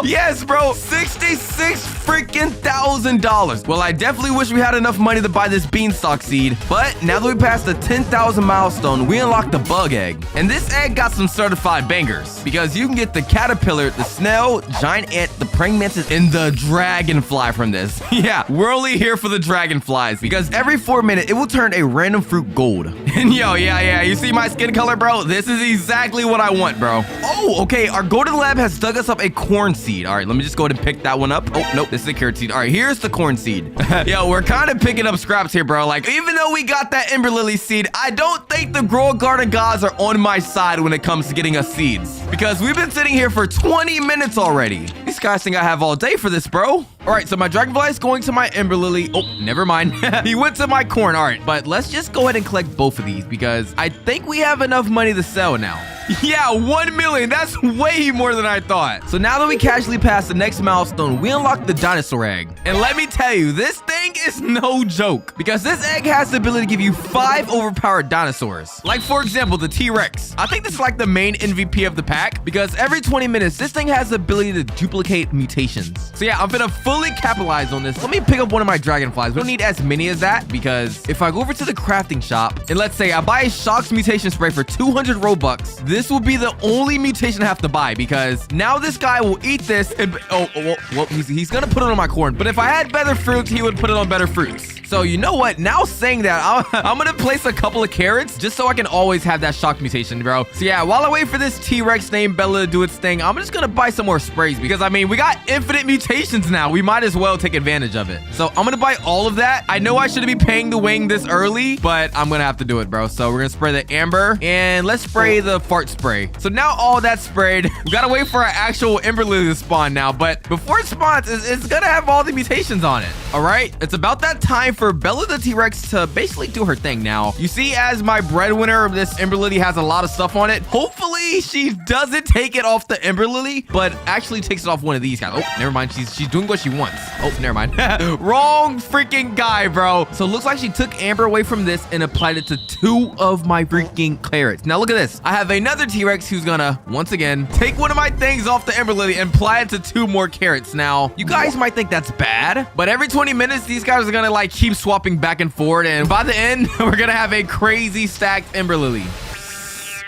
A: Yes, bro, $66,000. Well, I definitely wish we had enough money to buy this beanstalk seed, but now that we passed the 10,000 milestone, we unlocked the bug egg. And this egg got some certified bangers because you can get the caterpillar, the snail, giant ant, the praying mantis, and the dragonfly from this. Yeah, we're only here for the dragonflies because every 4 minutes, it will turn a random fruit gold. And yo, yeah, you see my skin color, bro? This is exactly what I want, bro. Oh, okay, our golden lab has dug us up a corn seed. All right, let me just go ahead and pick that one up. Oh, nope, this is a carrot seed. All right, here's the corn seed. Yo, we're kind of picking up scraps here, bro. Like, even though we got that Ember Lily seed, I don't think the Grow Garden gods are on my side when it comes to getting us seeds. Because we've been sitting here for 20 minutes already. These guys think I have all day for this, bro. All right, so my dragonfly is going to my Ember Lily. Oh, never mind. He went to my corn. All right, but let's just go ahead and collect both of these because I think we have enough money to sell now. Yeah, 1 million. That's way more than I thought. So now that we casually passed the next milestone, we unlocked the dinosaur egg. And let me tell you, this thing is no joke because this egg has the ability to give you 5 overpowered dinosaurs. Like, for example, the T-Rex. I think this is like the main MVP of the pack because every 20 minutes, this thing has the ability to duplicate mutations. So yeah, I'm gonna fully fully capitalize on this. Let me pick up one of my dragonflies. We don't need as many as that because if I go over to the crafting shop and let's say I buy a Shock's mutation spray for 200 Robux, this will be the only mutation I have to buy because now this guy will eat this and he's gonna put it on my corn. But if I had better fruits, he would put it on better fruits. So you know what? Now saying that, I'm gonna place a couple of carrots just so I can always have that shock mutation, bro. So yeah, while I wait for this T-Rex named Bella to do its thing, I'm just gonna buy some more sprays because I mean, we got infinite mutations now. We might as well take advantage of it. So I'm gonna buy all of that. I know I shouldn't be paying the wing this early, but I'm gonna have to do it, bro. So we're gonna spray the amber and let's spray the fart spray. So now all that's sprayed, we gotta wait for our actual Ember Lily to spawn now. But before it spawns, it's gonna have all the mutations on it. All right, it's about that time for Bella the T-Rex to basically do her thing now. You see, as my breadwinner, this Ember Lily has a lot of stuff on it. Hopefully, she doesn't take it off the Ember Lily, but actually takes it off one of these guys. Oh, never mind. She's doing what she wants. Oh, never mind. Wrong freaking guy, bro. So it looks like she took Amber away from this and applied it to 2 of my freaking carrots. Now look at this. I have another T-Rex who's gonna, once again, take one of my things off the Ember Lily and apply it to 2 more carrots. Now, you guys might think that's bad, but every 20 minutes, these guys are gonna like keep swapping back and forth, and by the end we're gonna have a crazy stacked Ember Lily.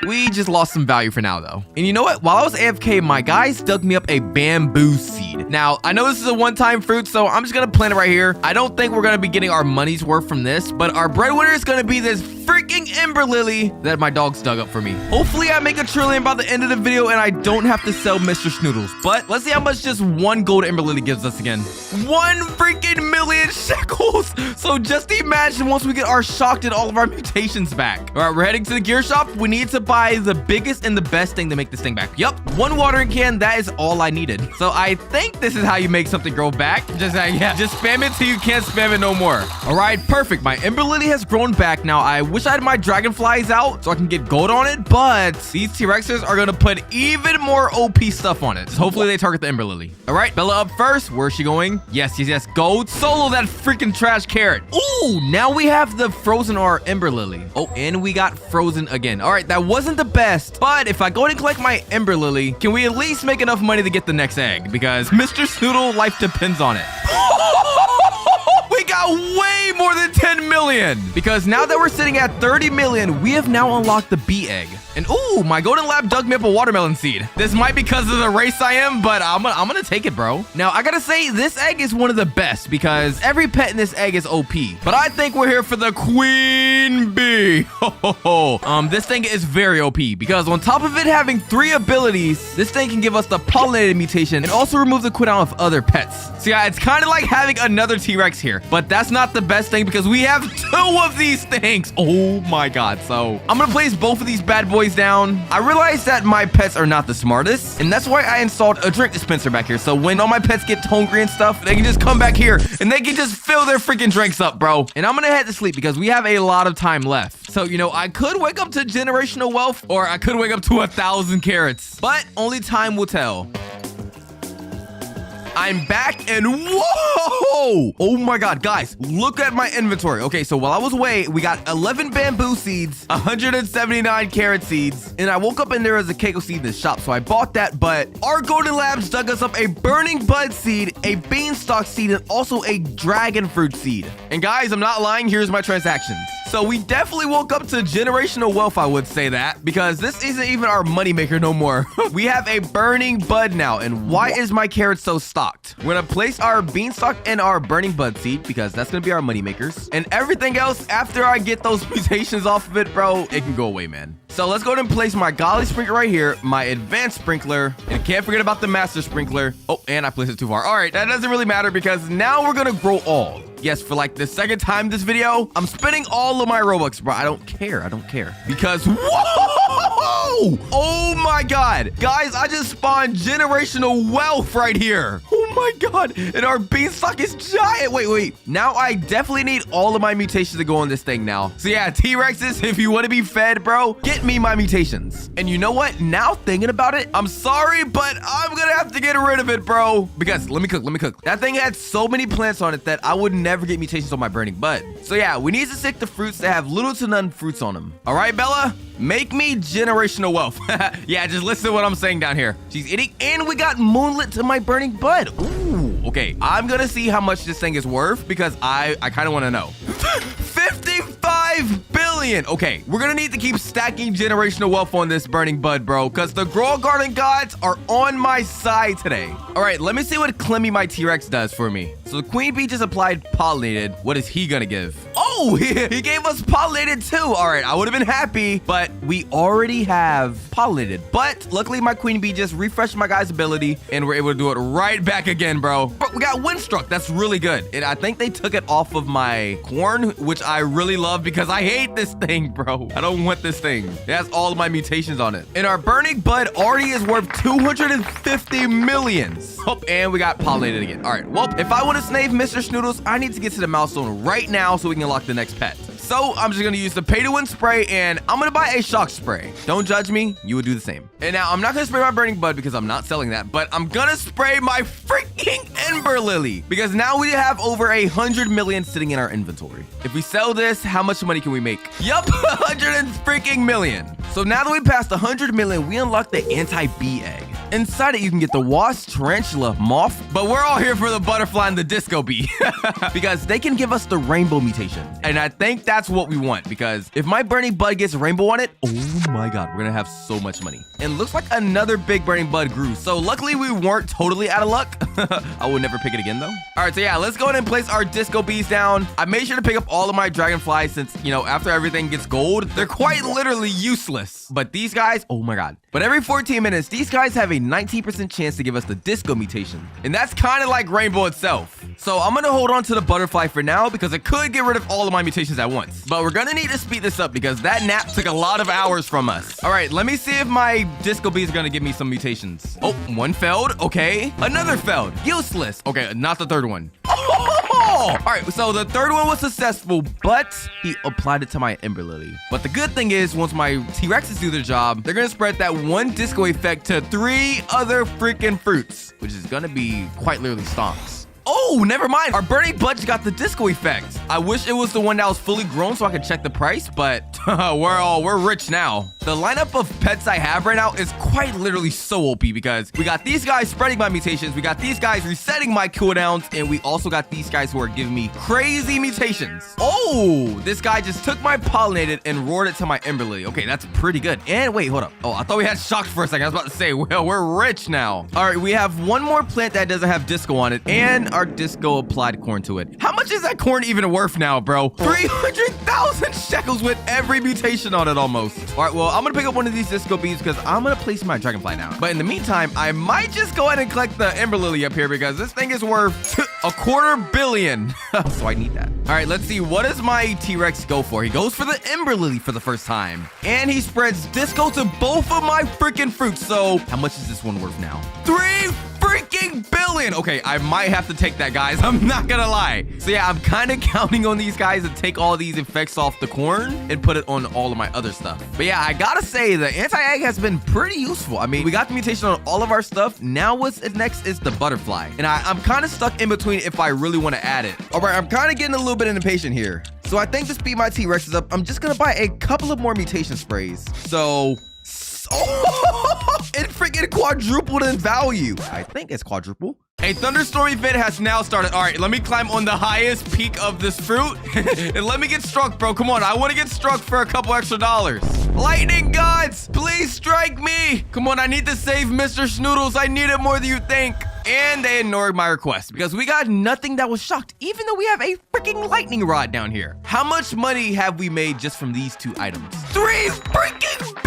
A: We just lost some value for now though. And you know what? While I was AFK, my guys dug me up a bamboo seed. Now, I know this is a one-time fruit, so I'm just gonna plant it right here. I don't think we're gonna be getting our money's worth from this, but our breadwinner is gonna be this freaking Ember Lily that my dogs dug up for me. Hopefully I make a trillion by the end of the video and I don't have to sell Mr. Snoodles. But let's see how much just 1 gold Ember Lily gives us again. 1 freaking million shekels. So just imagine once we get our shocked and all of our mutations back. All right, we're heading to the gear shop. We need to buy the biggest and the best thing to make this thing back. Yup, 1 watering can. That is all I needed. So I think this is how you make something grow back. Just spam it till you can't spam it no more. All right, perfect. My Ember Lily has grown back. Now I wish I had my dragonflies out so I can get gold on it, but these T-Rexes are gonna put even more OP stuff on it. So hopefully they target the Ember Lily. All right, Bella up first. Where's she going? Yes. Gold. Solo that freaking trash carrot. Ooh, now we have the frozen or Ember Lily. Oh, and we got frozen again. All right, that wasn't the best, but if I go and collect my Ember Lily, can we at least make enough money to get the next egg? Because Mr. Snoodle life depends on it. We got way more than 10 million because now that we're sitting at 30 million, we have now unlocked the bee egg. And ooh, my golden lab dug me up a watermelon seed. This might be because of the race I am, but I'm gonna take it, bro. Now I gotta say this egg is one of the best because every pet in this egg is OP. But I think we're here for the queen bee. This thing is very OP because on top of it having 3 abilities, this thing can give us the pollinated mutation and also remove the cooldown of other pets. So yeah, it's kind of like having another T-Rex here, but that's not the best thing because we have 2 of these things. Oh my god. So I'm gonna place both of these bad boys down. I realized that my pets are not the smartest, and that's why I installed a drink dispenser back here. So when all my pets get hungry and stuff, they can just come back here and they can just fill their freaking drinks up, bro. And I'm gonna head to sleep because we have a lot of time left. So, you know, I could wake up to generational wealth or I could wake up to 1,000 carrots, but only time will tell. I'm back and whoa! Oh my god, guys, look at my inventory. Okay, so while I was away, we got 11 bamboo seeds, 179 carrot seeds, and I woke up and there was a Keiko seed in the shop, so I bought that, but our golden labs dug us up a burning bud seed, a beanstalk seed, and also a dragon fruit seed. And guys, I'm not lying, here's my transactions. So we definitely woke up to generational wealth, I would say that, because this isn't even our moneymaker no more. We have a burning bud now, and why is my carrot so stocked? We're gonna place our beanstalk and our burning bud seed, because that's gonna be our moneymakers. And everything else, after I get those mutations off of it, bro, it can go away, man. So let's go ahead and place my godly sprinkler right here, my advanced sprinkler, and can't forget about the master sprinkler. Oh, and I placed it too far. All right, that doesn't really matter because now we're gonna grow all. Yes, for like the second time this video, I'm spending all of my Robux, bro. I don't care. Because, whoa! Oh my god. Guys, I just spawned generational wealth right here. Oh my god. And our beanstalk is giant. Wait. Now I definitely need all of my mutations to go on this thing now. So yeah, T-Rexes, if you want to be fed, bro, get me my mutations. And you know what? Now thinking about it, I'm sorry, but I'm gonna have to get rid of it, bro. Because let me cook. That thing had so many plants on it that I would never get mutations on my burning bud. So yeah, we need to stick to fruits that have little to none fruits on them. All right, Bella, make me generational wealth. Yeah, just listen to what I'm saying down here. She's eating, and we got moonlit to my burning bud. Ooh. okay. I'm gonna see how much this thing is worth because I kind of want to know. 55 billion. Okay, we're gonna need to keep stacking generational wealth on this burning bud, bro, because the Grow Garden gods are on my side today. All right, let me see what Clemmy, my T-Rex, does for me. So the queen bee just applied pollinated. What is he gonna give? Oh, he gave us pollinated too. All right, I would have been happy, but we already have pollinated. But luckily, my queen bee just refreshed my guy's ability, and we're able to do it right back again, bro. But we got Windstruck. That's really good. And I think they took it off of my corn, which I really love because I hate this thing, bro. I don't want this thing. It has all of my mutations on it. And our burning bud already is worth 250 millions. Oh, and we got pollinated again. All right, well, if I want to save Mr. Snoodles, I need to get to the milestone right now so we can unlock the next pet. So I'm just gonna use the pay-to-win spray, and I'm gonna buy a shock spray. Don't judge me, you would do the same. And now I'm not gonna spray my burning bud because I'm not selling that, but I'm gonna spray my freaking ember lily because now we have over 100 million sitting in our inventory. If we sell this, how much money can we make? Yup, 100 freaking million. So now that we passed 100 million, we unlock the anti-bee egg. Inside it, you can get the wasp, tarantula, moth, but we're all here for the butterfly and the disco bee because they can give us the rainbow mutation. And I think that's what we want because if my burning bud gets rainbow on it, oh my God, we're gonna have so much money. And looks like another big burning bud grew. So luckily we weren't totally out of luck. I will never pick it again though. All right, so yeah, let's go ahead and place our disco bees down. I made sure to pick up all of my dragonflies since, you know, after everything gets gold, they're quite literally useless. But these guys, oh my God. But every 14 minutes, these guys have a 19% chance to give us the disco mutation. And that's kind of like rainbow itself. So I'm going to hold on to the butterfly for now because it could get rid of all of my mutations at once. But we're going to need to speed this up because that nap took a lot of hours from us. All right, let me see if my disco bees are going to give me some mutations. Oh, one failed. Okay. Another failed. Useless. Okay, not the third one. All right, so the third one was successful, but he applied it to my ember lily. But the good thing is, once my T-Rexes do their job, they're gonna spread that one disco effect to 3 other freaking fruits, which is gonna be quite literally stomps. Oh, never mind. Our burning bud got the disco effect. I wish it was the one that was fully grown so I could check the price, but we're rich now. The lineup of pets I have right now is quite literally so OP because we got these guys spreading my mutations, we got these guys resetting my cooldowns, and we also got these guys who are giving me crazy mutations. Oh, this guy just took my pollinated and roared it to my ember lily. Okay, that's pretty good. And wait, hold up. Oh, I thought we had shocked for a second. I was about to say, well, we're rich now. All right, we have one more plant that doesn't have disco on it, and our disco applied corn to it. How much is that corn even worth now, bro? 300,000 shekels with every mutation on it almost. All right, well, I'm gonna pick up one of these disco bees because I'm gonna place my dragonfly now. But in the meantime, I might just go ahead and collect the ember lily up here because this thing is worth 250 million. So I need that. All right, let's see. What does my T-Rex go for? He goes for the ember lily for the first time. And he spreads disco to both of my freaking fruits. So how much is this one worth now? 3 freaking billion. Okay, I might have to take that, guys. I'm not gonna lie. So yeah, I'm kind of counting on these guys to take all these effects off the corn and put it on all of my other stuff. But yeah, I gotta say the anti-egg has been pretty useful. I mean, we got the mutation on all of our stuff. Now what's next is the butterfly. And I'm kind of stuck in between if I really want to add it. All right, I'm kind of getting a little bit impatient here. So I think to speed my T-Rexes up, I'm just gonna buy a couple of more mutation sprays. So it freaking quadrupled in value. I think it's quadruple. A thunderstorm event has now started. All right, let me climb on the highest peak of this fruit and let me get struck, bro. Come on, I want to get struck for a couple extra dollars. Lightning gods, please strike me. Come on, I need to save Mr. Snoodles. I need it more than you think. And they ignored my request because we got nothing that was shocked, even though we have a freaking lightning rod down here. How much money have we made just from these 2 items? 3 freaking billion.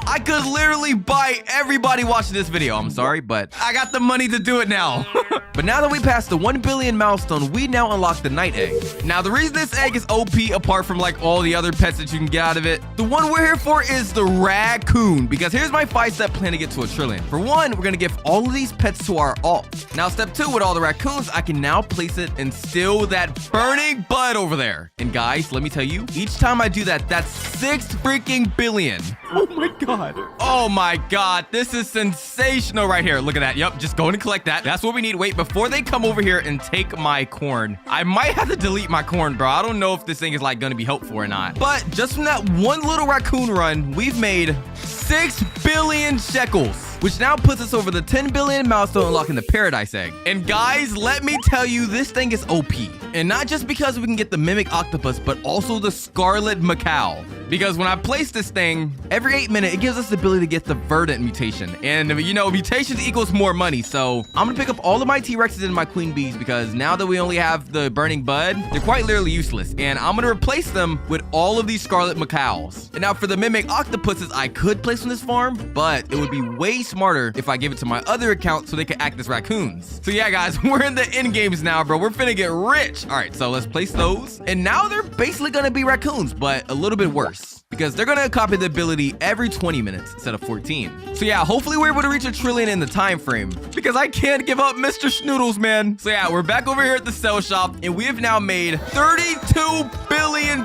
A: I could literally buy everybody watching this video. I'm sorry, but I got the money to do it now. But now that we passed the 1 billion milestone, we now unlock the night egg. Now, the reason this egg is OP, apart from like all the other pets that you can get out of it, the one we're here for is the raccoon, because here's my 5-step plan to get to a trillion. For one, we're gonna give all of these pets to our alt. Now, step 2, with all the raccoons, I can now place it and steal that burning bud over there. And guys, let me tell you, each time I do that, that's 6 freaking billion. Oh my God. Oh my God. This is sensational right here. Look at that. Yep. Just go and collect that. That's what we need. Wait, before they come over here and take my corn, I might have to delete my corn, bro. I don't know if this thing is like going to be helpful or not. But just from that one little raccoon run, we've made 6 billion shekels. which now puts us over the 10 billion milestone, unlocking the paradise egg. And guys, let me tell you, this thing is OP. And not just because we can get the mimic octopus, but also the scarlet macaw. Because when I place this thing, every 8 minutes, it gives us the ability to get the verdant mutation. And you know, mutations equals more money. So I'm gonna pick up all of my T-Rexes and my queen bees, because now that we only have the burning bud, they're quite literally useless. And I'm gonna replace them with all of these scarlet macaws. And now for the mimic octopuses, I could place on this farm, but it would be way smarter if I give it to my other account so they can act as raccoons. So yeah, guys, we're in the end games now, bro. We're finna get rich. All right, so let's place those. And now they're basically gonna be raccoons, but a little bit worse, because they're gonna copy the ability every 20 minutes instead of 14. So yeah, hopefully we're able to reach 1 trillion in the time frame, because I can't give up Mr. Schnoodles, man. So yeah, we're back over here at the sell shop, and we have now made $32 billion.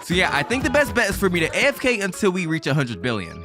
A: So yeah, I think the best bet is for me to AFK until we reach 100 billion.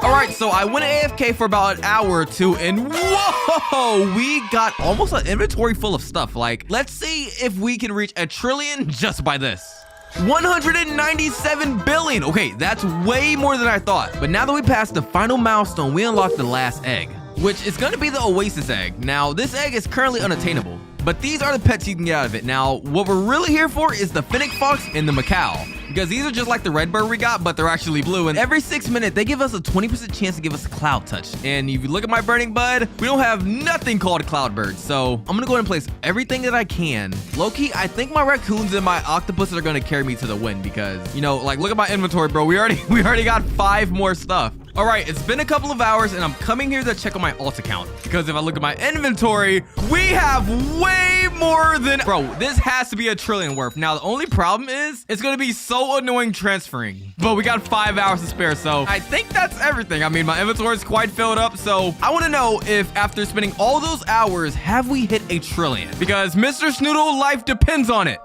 A: All right, so I went AFK for about an hour or two, and whoa, we got almost an inventory full of stuff. Like, let's see if we can reach 1 trillion just by this. 197 billion. Okay, that's way more than I thought. But now that we passed the final milestone, we unlocked the last egg, which is gonna be the Oasis egg. Now, this egg is currently unattainable, but these are the pets you can get out of it. Now, what we're really here for is the Fennec Fox and the Macaw, because these are just like the red bird we got, but they're actually blue. And every 6 minutes, they give us a 20% chance to give us a cloud touch. And if you look at my burning bud, we don't have nothing called cloud bird. So I'm gonna go ahead and place everything that I can. Low-key, I think my raccoons and my octopuses are gonna carry me to the win, because, you know, like, look at my inventory, bro. We already got 5 more stuff. All right, it's been a couple of hours, and I'm coming here to check on my alt account, because if I look at my inventory, we have way more than... Bro, this has to be 1 trillion worth. Now, the only problem is it's going to be so annoying transferring, but we got 5 hours to spare, so I think that's everything. I mean, my inventory is quite filled up, so I want to know if after spending all those hours, have we hit 1 trillion? Because Mr. Snoodle life depends on it.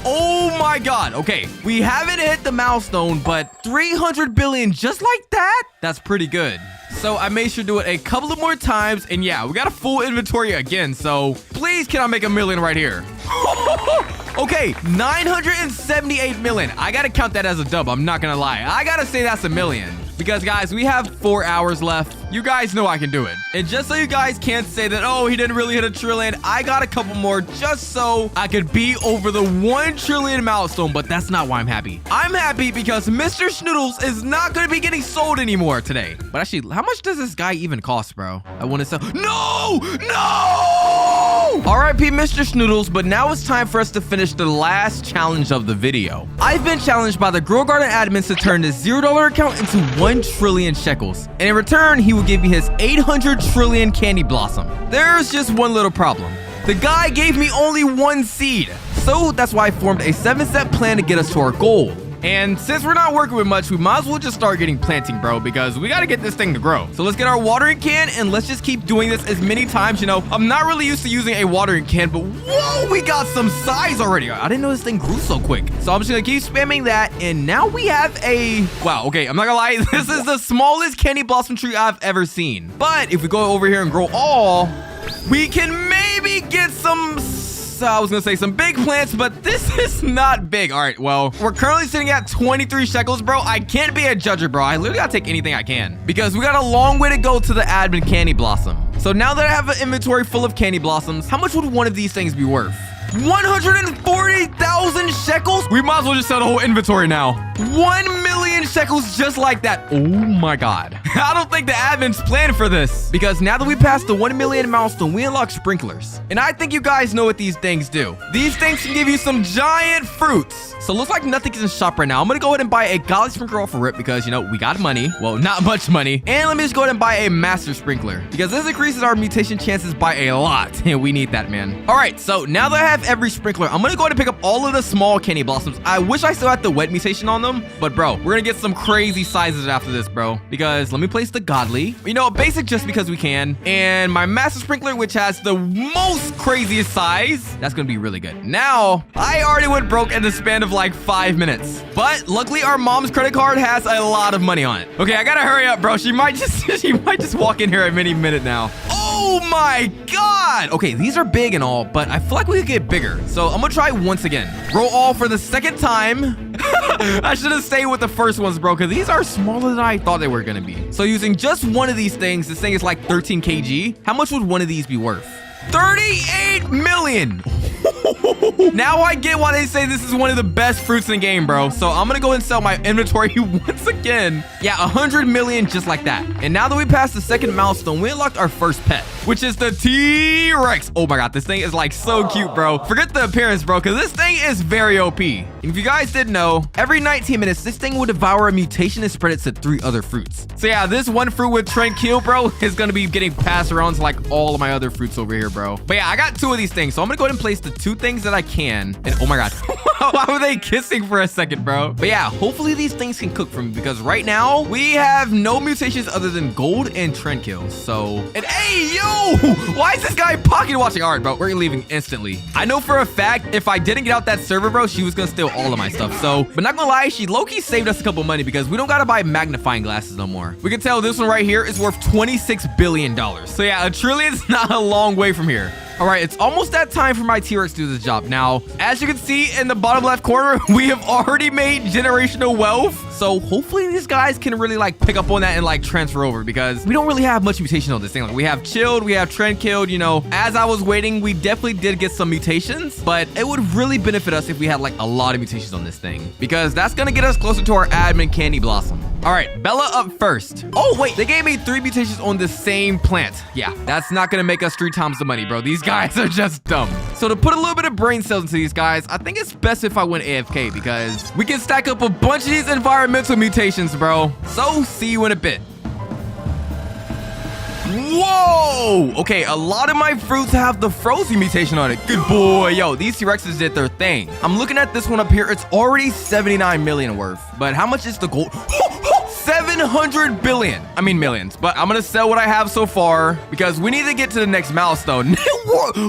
A: Oh my God. Okay, we haven't hit the milestone, but 300 billion just like that? That's pretty good. So I made sure to do it a couple of more times, and yeah, we got a full inventory again, so please can I make 1 million right here? Okay, 978 million. I gotta count that as a dub, I'm not gonna lie. I gotta say that's 1 million. Because guys, we have 4 hours left. You guys know I can do it. And just so you guys can't say that, oh, he didn't really hit 1 trillion, I got a couple more just so I could be over the 1 trillion milestone. But that's not why I'm happy. I'm happy because Mr. Schnoodles is not going to be getting sold anymore today. But actually, how much does this guy even cost, bro? I want to sell. No! No! R.I.P. Mr. Schnoodles, but now it's time for us to finish the last challenge of the video. I've been challenged by the Grow Garden admins to turn this $0 account into 1 trillion shekels. And in return, he will give me his 800 trillion candy blossom. There's just one little problem. The guy gave me only 1 seed. So that's why I formed a 7-step plan to get us to our goal. And since we're not working with much, we might as well just start getting planting, bro, because we got to get this thing to grow. So let's get our watering can, and let's just keep doing this as many times. You know, I'm not really used to using a watering can, but whoa, we got some size already. I didn't know this thing grew so quick. So I'm just going to keep spamming that, and now we have a... Wow, okay, I'm not gonna lie. This is the smallest candy blossom tree I've ever seen. But if we go over here and grow all, we can maybe get some... I was gonna say some big plants, but this is not big. All right, well, we're currently sitting at 23 shekels, bro. I can't be a judger, bro. I literally gotta take anything I can, because we got a long way to go to the admin candy blossom. So now that I have an inventory full of candy blossoms, how much would one of these things be worth? 140,000 shekels? We might as well just sell the whole inventory now. 1 million shekels just like that. Oh my God. I don't think the admins planned for this, because now that we passed the 1 million milestone, we unlock sprinklers. And I think you guys know what these things do. These things can give you some giant fruits. So it looks like nothing's in the shop right now. I'm gonna go ahead and buy a godly sprinkler off of RIP, because, you know, we got money. Well, not much money. And let me just go ahead and buy a master sprinkler, because this increases our mutation chances by a lot. And we need that, man. All right, so now that I have every sprinkler, I'm gonna go ahead and pick up all of the small candy blossoms. I wish I still had the wet mutation on them, but bro, we're gonna get some crazy sizes after this, bro, because let me place the godly, you know, basic just because we can, and my master sprinkler, which has the most craziest size. That's gonna be really good. Now I already went broke in the span of like 5 minutes, but luckily our mom's credit card has a lot of money on it. Okay, I gotta hurry up, bro. She might just walk in here any minute now. Oh my God. Okay, these are big and all, but I feel like we could get bigger. So I'm gonna try once again. Roll all for the second time. I should have stayed with the first ones, bro, because these are smaller than I thought they were going to be. So using just one of these things, this thing is like 13 kg. How much would one of these be worth? 38 million. Now I get why they say this is one of the best fruits in the game, bro. So I'm gonna go and sell my inventory once again. Yeah, 100 million just like that. And now that we passed the second milestone, we unlocked our first pet, which is the T-Rex. Oh my god, this thing is like so cute, bro. Forget the appearance, bro, because this thing is very OP. And if you guys didn't know, every 19 minutes, this thing will devour a mutation and spread it to 3 other fruits. So yeah, this one fruit with Tranquil, bro, is gonna be getting passed around to like all of my other fruits over here, bro. But yeah, I got 2 of these things, so I'm gonna go ahead and place the 2 things that I can. And oh my god, why were they kissing for a second, bro? But yeah, hopefully these things can cook for me, because right now we have no mutations other than gold and Tranquil. So, and hey, yo, why is this guy pocket watching? All right, bro, we're leaving instantly. I know for a fact if I didn't get out that server, bro, she was gonna steal all of my stuff. So, but not gonna lie, she low-key saved us a couple money because we don't gotta buy magnifying glasses no more. We can tell this one right here is worth $26 billion. So yeah, a trillion's not a long way from here. All right, it's almost that time for my T-Rex to do this job. Now, as you can see in the bottom left corner, we have already made generational wealth. So hopefully these guys can really like pick up on that and like transfer over, because we don't really have much mutation on this thing. Like we have chilled, we have Tranquil, you know. As I was waiting, we definitely did get some mutations, but it would really benefit us if we had like a lot of mutations on this thing, because that's gonna get us closer to our admin Candy Blossom. All right, Bella up first. Oh wait, they gave me 3 mutations on the same plant. Yeah, that's not gonna make us 3 times the money, bro. These guys are just dumb. So to put a little bit of brain cells into these guys, I think it's best if I went AFK, because we can stack up a bunch of these environmental mutations, bro. So see you in a bit. Whoa! Okay, a lot of my fruits have the frozen mutation on it. Good boy. Yo, these T-Rexes did their thing. I'm looking at this one up here. It's already 79 million worth. But how much is the gold? 700 billion. I mean millions. But I'm gonna sell what I have so far because we need to get to the next milestone.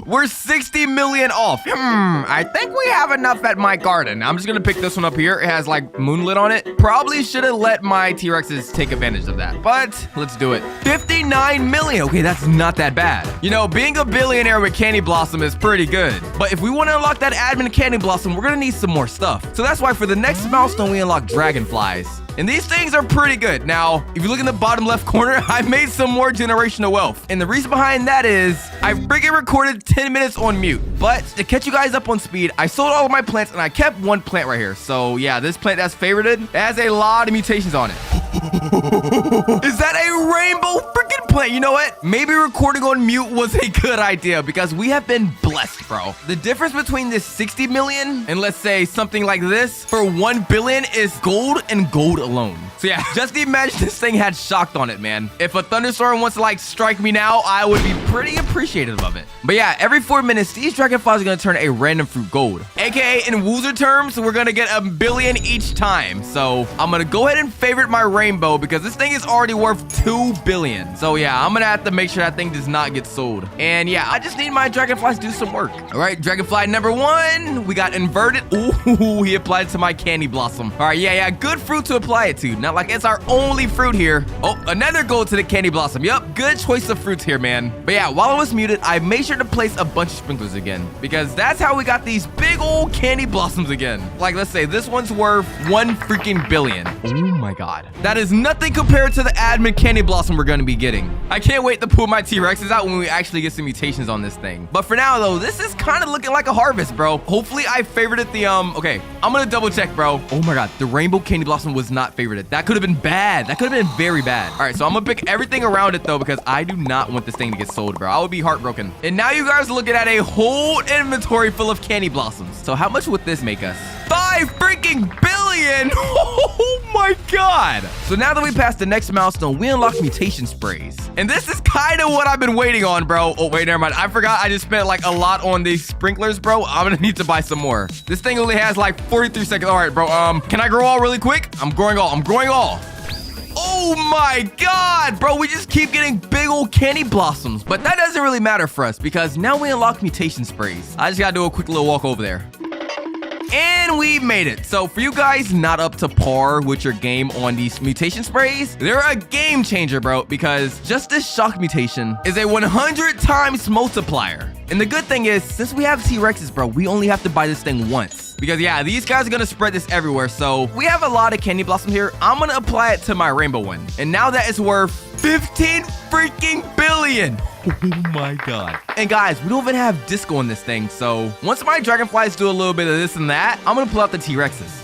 A: We're 60 million off. I think we have enough at my garden. I'm just gonna pick this one up here. It has like moonlit on it. Probably should have let my T-Rexes take advantage of that, but let's do it. 59 million. Okay, that's not that bad. You know, being a billionaire with Candy Blossom is pretty good. But if we want to unlock that admin Candy Blossom, we're gonna need some more stuff. So that's why for the next milestone, we unlock dragonflies. And these things are pretty good. Now, if you look in the bottom left corner, I made some more generational wealth. And the reason behind that is I freaking recorded 10 minutes on mute. But to catch you guys up on speed, I sold all of my plants and I kept one plant right here. So yeah, this plant that's favorited, it has a lot of mutations on it. Is that a rainbow freaking plant? You know what? Maybe recording on mute was a good idea because we have been blessed, bro. The difference between this 60 million and let's say something like this for 1 billion is gold and gold alone. So yeah, just imagine this thing had shocked on it, man. If a thunderstorm wants to like strike me now, I would be pretty appreciative of it. But yeah, every 4 minutes, these dragonflies are gonna turn a random fruit gold. AKA in Woozer terms, we're gonna get 1 billion each time. So I'm gonna go ahead and favorite my rainbow because this thing is already worth 2 billion. So yeah, I'm gonna have to make sure that thing does not get sold. And yeah, I just need my dragonflies to do some work. All right, dragonfly number 1, we got inverted. Ooh, he applied it to my Candy Blossom. All right, yeah, good fruit to apply it to. Not like it's our only fruit here. Oh, another gold to the Candy Blossom. Yep, good choice of fruits here, man. But yeah, while I was muted, I made sure to place a bunch of sprinklers again because that's how we got these big old Candy Blossoms again. Like, let's say this one's worth 1 freaking billion. Oh my god. That is nothing compared to the admin Candy Blossom we're going to be getting. I can't wait to pull my T-Rexes out when we actually get some mutations on this thing. But for now, though, this is kind of looking like a harvest, bro. Hopefully, I favorited the, okay, I'm going to double check, bro. Oh my god, the Rainbow Candy Blossom was not favorited. That could have been bad. That could have been very bad. All right, so I'm going to pick everything around it, though, because I do not want this thing to get sold, bro. I would be heartbroken. And now you guys are looking at a whole inventory full of Candy Blossoms. So how much would this make us? 5 freaking billion! Oh my god! So now that we passed the next milestone, we unlocked mutation sprays. And this is kind of what I've been waiting on, bro. Oh, wait, never mind. I forgot I just spent like a lot on these sprinklers, bro. I'm gonna need to buy some more. This thing only has like 43 seconds. All right, bro. Can I grow all really quick? I'm growing all. I'm growing all. Oh my god, bro, we just keep getting big old Candy Blossoms. But that doesn't really matter for us because now we unlock mutation sprays. I just gotta do a quick little walk over there. And we made it. So for you guys not up to par with your game on these mutation sprays, they're a game changer, bro, because just this shock mutation is a 100 times multiplier. And the good thing is, since we have T-Rexes, bro, we only have to buy this thing once. Because, yeah, these guys are going to spread this everywhere. So we have a lot of candy blossom here. I'm going to apply it to my rainbow one. And now that is worth 15 freaking billion. Oh my god. And guys, we don't even have disco in this thing. So once my dragonflies do a little bit of this and that, I'm going to pull out the T-Rexes.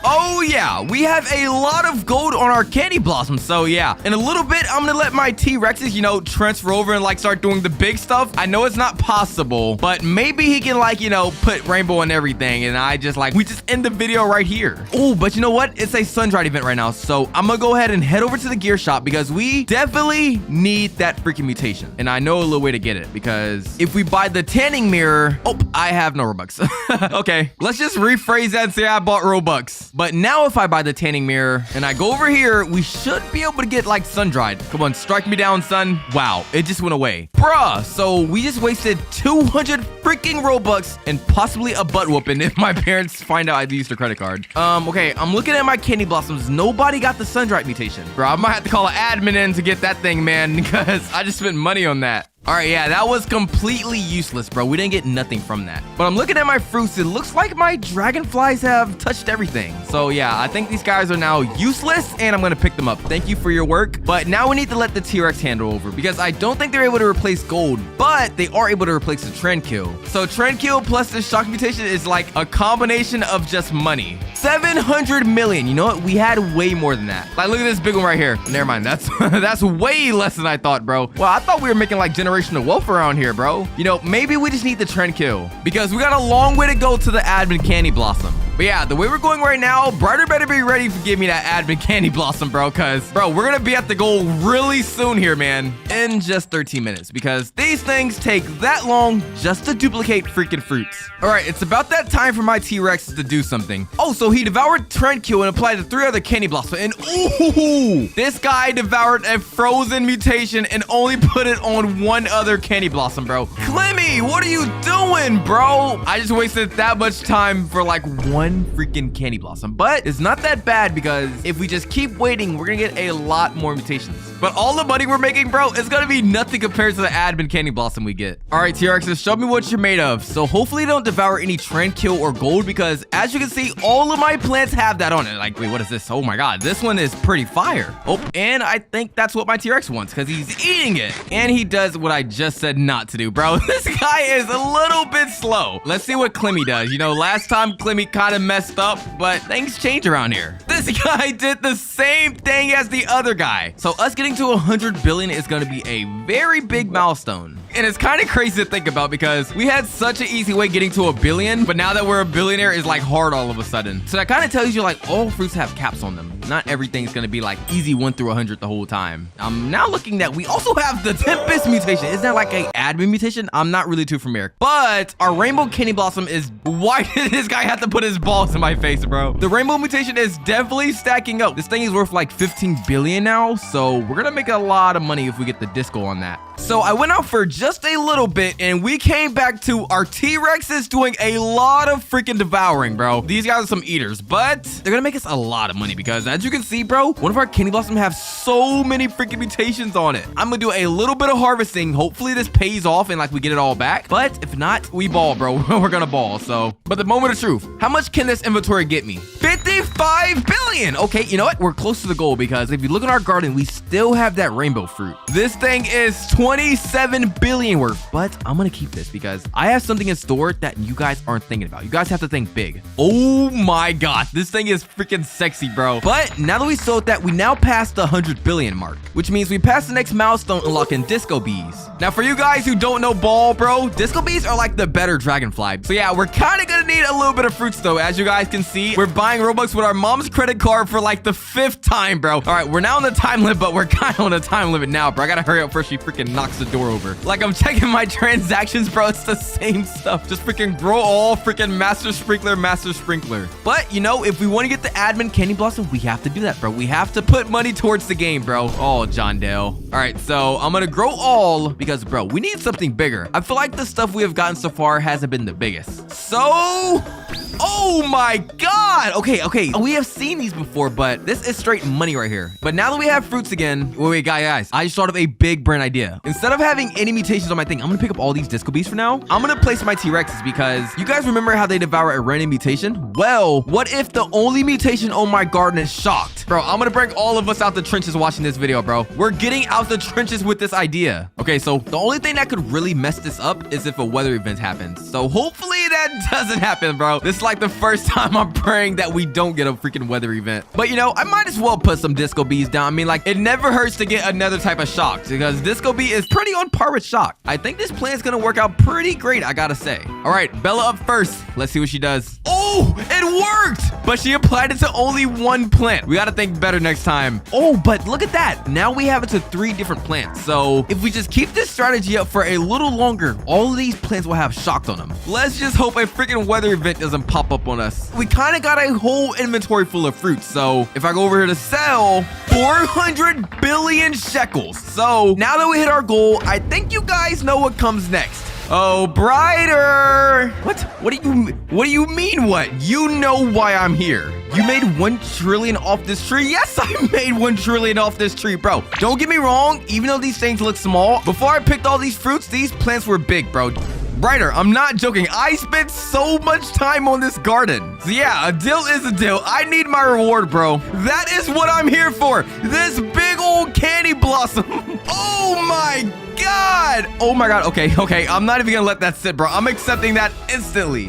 A: Oh yeah, we have a lot of gold on our candy blossoms. So yeah, in a little bit, I'm gonna let my T-Rexes, you know, transfer over and like start doing the big stuff. I know it's not possible, but maybe he can like, you know, put rainbow on everything. And we just end the video right here. Oh, but you know what? It's a sun-dried event right now. So I'm gonna go ahead and head over to the gear shop because we definitely need that freaking mutation. And I know a little way to get it because if we buy the tanning mirror, oh, I have no Robux. Okay, let's just rephrase that and say I bought Robux. But now if I buy the tanning mirror and I go over here, we should be able to get like sun-dried. Come on, strike me down, son. Wow, it just went away. Bruh, so we just wasted 200 freaking Robux and possibly a butt whooping if my parents find out I used their credit card. Okay, I'm looking at my candy blossoms. Nobody got the sun-dried mutation. Bro, I might have to call an admin in to get that thing, man, because I just spent money on that. All right, yeah, that was completely useless, bro. We didn't get nothing from that. But I'm looking at my fruits. It looks like my dragonflies have touched everything. So yeah, I think these guys are now useless and I'm gonna pick them up. Thank you for your work. But now we need to let the T-Rex handle over because I don't think they're able to replace gold, but they are able to replace the trend kill. So trend kill plus the shock mutation is like a combination of just money. 700 million. You know what? We had way more than that. Like, look at this big one right here. Never mind. That's way less than I thought, bro. Well, I thought we were making like generational wealth around here, bro. You know, maybe we just need the trend kill because we got a long way to go to the admin candy blossom. But yeah, the way we're going right now, Brighter better be ready to give me that admin candy blossom, bro, because, bro, we're going to be at the goal really soon here, man, in just 13 minutes because these things take that long just to duplicate freaking fruits. All right, it's about that time for my T-Rex to do something. Oh, so he devoured trend kill and applied to 3 other candy blossoms. And ooh, this guy devoured a frozen mutation and only put it on 1 other candy blossom, bro. Clemmy, what are you doing, bro? I just wasted that much time for like 1 freaking candy blossom, but it's not that bad because if we just keep waiting, we're gonna get a lot more mutations. But all the money we're making, bro, is gonna be nothing compared to the admin candy blossom we get. All right, T-Rexes, show me what you're made of. So hopefully they don't devour any trend kill or gold because as you can see, all of my plants have that on it. Like, wait, what is this? Oh my god, this one is pretty fire. Oh, and I think that's what my T-Rex wants because he's eating it. And he does what I just said not to do, bro. This guy is a little bit slow. Let's see what Clemmy does. You know, last time Clemmy kind of messed up, but things change around here. This guy did the same thing as the other guy. So us getting to 100 billion is going to be a very big milestone. And it's kind of crazy to think about because we had such an easy way getting to 1 billion, but now that we're a billionaire is like hard all of a sudden. So that kind of tells you like all fruits have caps on them. Not everything's going to be like easy 1 through 100 the whole time. I'm now looking that we also have the Tempest mutation. Isn't that like a admin mutation? I'm not really too familiar, but our rainbow candy blossom is, why did this guy have to put his balls in my face, bro? The rainbow mutation is definitely stacking up. This thing is worth like 15 billion now. So we're going to make a lot of money if we get the disco on that. So I went out for just a little bit and we came back to our T-Rexes doing a lot of freaking devouring, bro. These guys are some eaters, but they're gonna make us a lot of money because as you can see, bro, one of our candy blossoms have so many freaking mutations on it. I'm gonna do a little bit of harvesting. Hopefully this pays off and like we get it all back. But if not, we ball, bro. We're gonna ball. So, but the moment of truth, how much can this inventory get me? 55 billion. Okay, you know what? We're close to the goal because if you look in our garden, we still have that rainbow fruit. This thing is 27 billion worth, but I'm gonna keep this because I have something in store that you guys aren't thinking about. You guys have to think big. Oh my god, this thing is freaking sexy, bro. But now that we sold that, we now passed the 100 billion mark, which means we passed the next milestone unlocking disco bees. Now for you guys who don't know ball, bro, disco bees are like the better dragonfly. So yeah, we're kind of gonna need a little bit of fruits though. As you guys can see, we're buying Robux with our mom's credit card for like the 5th time, bro. All right, we're now on the time limit, but we're kind of on the time limit now, bro. I gotta hurry up before she freaking knocks the door over. Like, I'm checking my transactions, bro. It's the same stuff. Just freaking grow all freaking master sprinkler. But you know, if we want to get the admin candy blossom, we have to do that, bro. We have to put money towards the game, bro. Oh, John Dale. All right, so I'm gonna grow all because, bro, we need something bigger. I feel like the stuff we have gotten so far hasn't been the biggest. So, oh my god, god. Okay. We have seen these before, but this is straight money right here. But now that we have fruits again, wait, guys. I just thought of a big brain idea. Instead of having any mutations on my thing, I'm gonna pick up all these disco beasts for now. I'm gonna place my T-Rexes because you guys remember how they devour a random mutation? Well, what if the only mutation on my garden is shocked? Bro, I'm gonna bring all of us out the trenches watching this video, bro. We're getting out the trenches with this idea. Okay, so the only thing that could really mess this up is if a weather event happens. So hopefully that doesn't happen, bro. This is like the first time I'm praying that we don't get a freaking weather event. But you know, I might as well put some disco bees down. I mean, like, it never hurts to get another type of shock because disco bee is pretty on par with shock. I think this plan is gonna work out pretty great, I gotta say. All right, Bella up first. Let's see what she does. Oh, it worked! But she applied it to only one plant. We gotta think better next time. Oh, but look at that. Now we have it to 3 different plants. So if we just keep this strategy up for a little longer, all of these plants will have shocked on them. Let's just hope a freaking weather event doesn't pop up on us. We kind of got a whole inventory full of fruits. So if I go over here to sell, 400 billion shekels. So now that we hit our goal, I think you guys know what comes next. Oh, brighter. What do you mean what? You know why I'm here. You made 1 trillion off this tree? Yes, I made 1 trillion off this tree, bro. Don't get me wrong. Even though these things look small, before I picked all these fruits, these plants were big, bro. Brighter, I'm not joking. I spent so much time on this garden. So yeah, a deal is a deal. I need my reward, bro. That is what I'm here for. This big old candy blossom. Oh my god. Oh my god. Okay. I'm not even gonna let that sit, bro. I'm accepting that instantly.